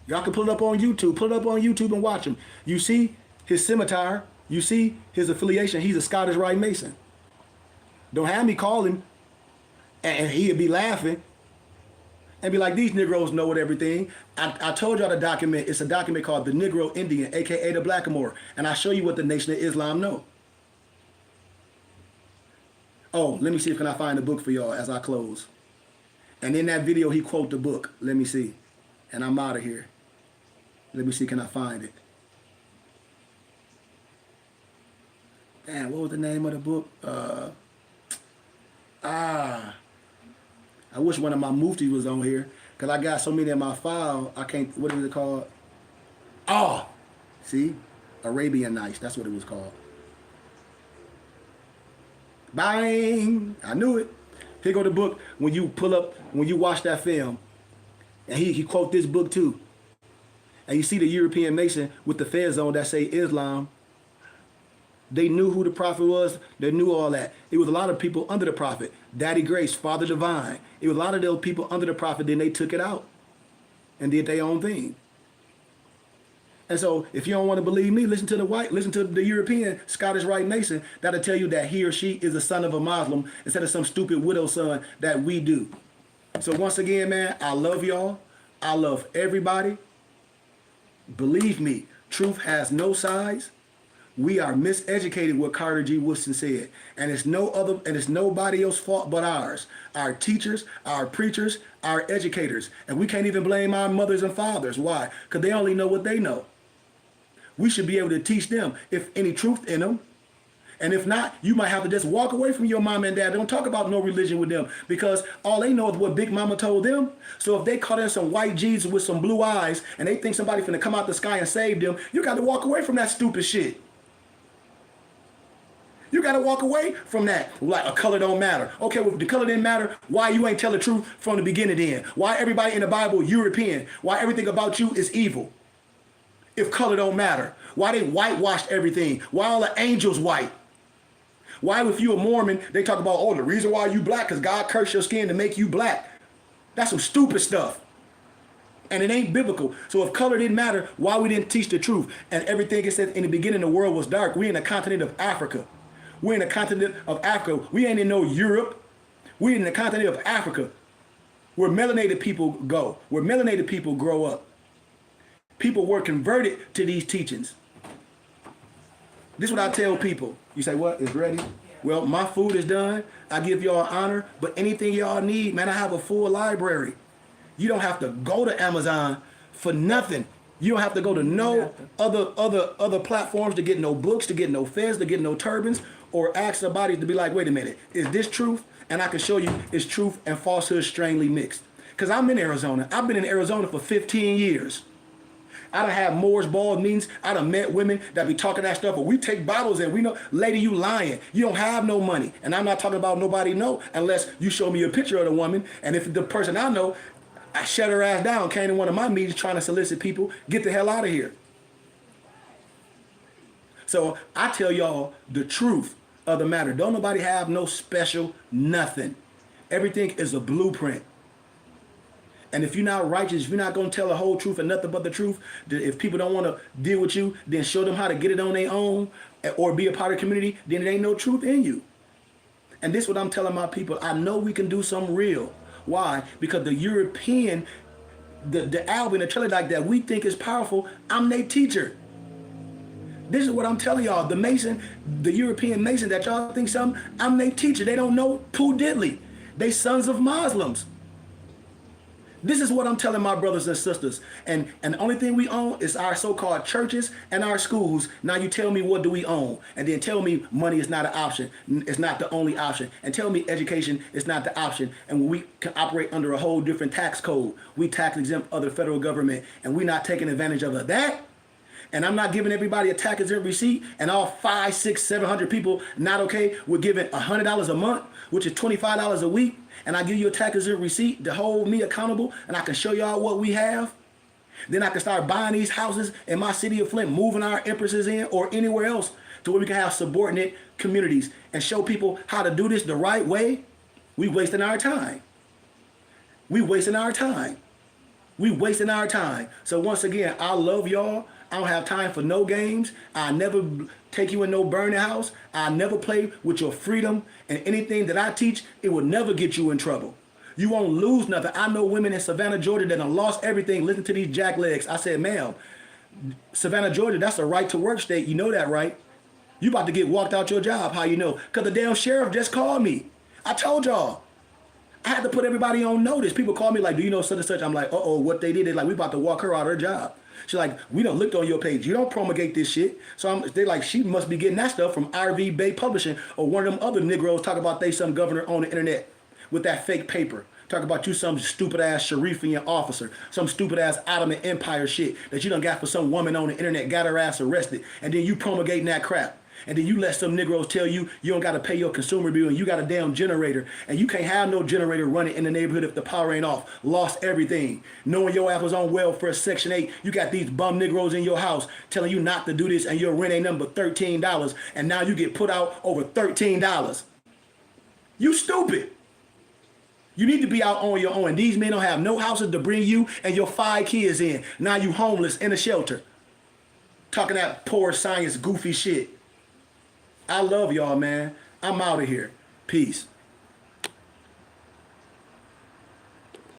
Y'all can pull it up on YouTube. Pull it up on YouTube and watch him. You see his scimitar. You see his affiliation. He's a Scottish Rite Mason. Don't have me call him and he'd be laughing and be like, these Negroes know what everything. I told y'all the document. It's a document called the Negro Indian, a.k.a. the Blackamoor. And I show you what the Nation of Islam know. Oh, let me see if I can find the book for y'all as I close. And in that video, he quote the book. Let me see. And I'm out of here. Let me see, can I find it? Damn, what was the name of the book? I wish one of my muftis was on here, because I got so many in my file, I can't, what is it called? Oh, see? Arabian Nights, that's what it was called. Bang! I knew it. Here go the book. When you watch that film, and he quote this book too. And you see the European Mason with the fez on that say Islam. They knew who the prophet was. They knew all that. It was a lot of people under the prophet. Daddy Grace, Father Divine. It was a lot of those people under the prophet. Then they took it out and did their own thing. And so if you don't want to believe me, listen to the European Scottish Rite Mason. That'll tell you that he or she is the son of a Muslim instead of some stupid widow son that we do. So once again, man, I love y'all. I love everybody. Believe me, truth has no size. We are miseducated, what Carter G. Woodson said. And it's nobody else's fault but ours. Our teachers, our preachers, our educators. And we can't even blame our mothers and fathers. Why? Because they only know what they know. We should be able to teach them if any truth in them. And if not, you might have to just walk away from your mom and dad. Don't talk about no religion with them, because all they know is what Big Mama told them. So if they caught in some white Jesus with some blue eyes and they think somebody's finna come out the sky and save them, you got to walk away from that stupid shit. You got to walk away from that. Like, a color don't matter. Okay, well, if the color didn't matter, why you ain't tell the truth from the beginning then? Why everybody in the Bible European? Why everything about you is evil? If color don't matter. Why they whitewashed everything? Why all the angels white? Why, if you a Mormon, they talk about, oh, the reason why you black because God cursed your skin to make you black. That's some stupid stuff. And it ain't biblical. So if color didn't matter, why we didn't teach the truth? And everything it said in the beginning, the world was dark. We're in the continent of Africa. We're in the continent of Africa. We ain't in no Europe. We're in the continent of Africa, where melanated people go, where melanated people grow up. People were converted to these teachings. This is what I tell people. You say, what? It's ready? Well, my food is done. I give y'all honor, but anything y'all need, man, I have a full library. You don't have to go to Amazon for nothing. You don't have to go to no other platforms to get no books, to get no fez, to get no turbans, or ask somebody to be like, wait a minute, is this truth? And I can show you it's truth and falsehood strangely mixed. Because I'm in Arizona. I've been in Arizona for 15 years. I done had Moore's ball meetings. I done met women that be talking that stuff, but we take bottles and we know, lady, you lying. You don't have no money. And I'm not talking about nobody know unless you show me a picture of the woman. And if the person I know, I shut her ass down, came to one of my meetings trying to solicit people, get the hell out of here. So I tell y'all the truth of the matter. Don't nobody have no special nothing. Everything is a blueprint. And if you're not righteous, if you're not going to tell the whole truth and nothing but the truth, if people don't want to deal with you, then show them how to get it on their own or be a part of the community, then there ain't no truth in you. And this is what I'm telling my people. I know we can do something real. Why? Because the European, the Alvin, the Trinidad that we think is powerful, I'm their teacher. This is what I'm telling y'all. The Mason, the European Mason that y'all think something, I'm their teacher. They don't know Pooh Diddley. They sons of Muslims. This is what I'm telling my brothers and sisters. And the only thing we own is our so-called churches and our schools. Now you tell me, what do we own? And then tell me money is not an option. It's not the only option. And tell me education is not the option. And we can operate under a whole different tax code. We tax exempt other federal government. And we're not taking advantage of that. And I'm not giving everybody a tax exempt receipt. And all 500, 600, 700 people not okay with giving $100 a month, which is $25 a week. And I give you a tax exempt receipt to hold me accountable, and I can show y'all what we have. Then I can start buying these houses in my city of Flint, moving our empresses in or anywhere else to where we can have subordinate communities and show people how to do this the right way. We wasting our time. We wasting our time. We wasting our time. So once again, I love y'all. I don't have time for no games. I never take you in no burning house. I never play with your freedom. And anything that I teach, it will never get you in trouble. You won't lose nothing. I know women in Savannah, Georgia that have lost everything. Listen to these jacklegs. I said, ma'am, Savannah, Georgia, that's a right to work state. You know that, right? You about to get walked out your job. How you know? Because the damn sheriff just called me. I told y'all. I had to put everybody on notice. People call me like, do you know such and such? I'm like, uh-oh, what they did? They're like, we about to walk her out of her job. She's like, we done looked on your page. You don't promulgate this shit. So they're like, she must be getting that stuff from RV Bay Publishing or one of them other Negroes talk about they some governor on the internet with that fake paper. Talk about you some stupid ass Sharifian officer, some stupid ass Ottoman Empire shit that you done got for some woman on the internet, got her ass arrested, and then you promulgating that crap. And then you let some Negroes tell you you don't got to pay your consumer bill and you got a damn generator. And you can't have no generator running in the neighborhood if the power ain't off. Lost everything. Knowing your ass was on welfare Section 8, you got these bum Negroes in your house telling you not to do this and your rent ain't nothing but $13. And now you get put out over $13. You stupid. You need to be out on your own. These men don't have no houses to bring you and your 5 kids in. Now you homeless in a shelter. Talking that poor science goofy shit. I love y'all, man. I'm out of here. Peace.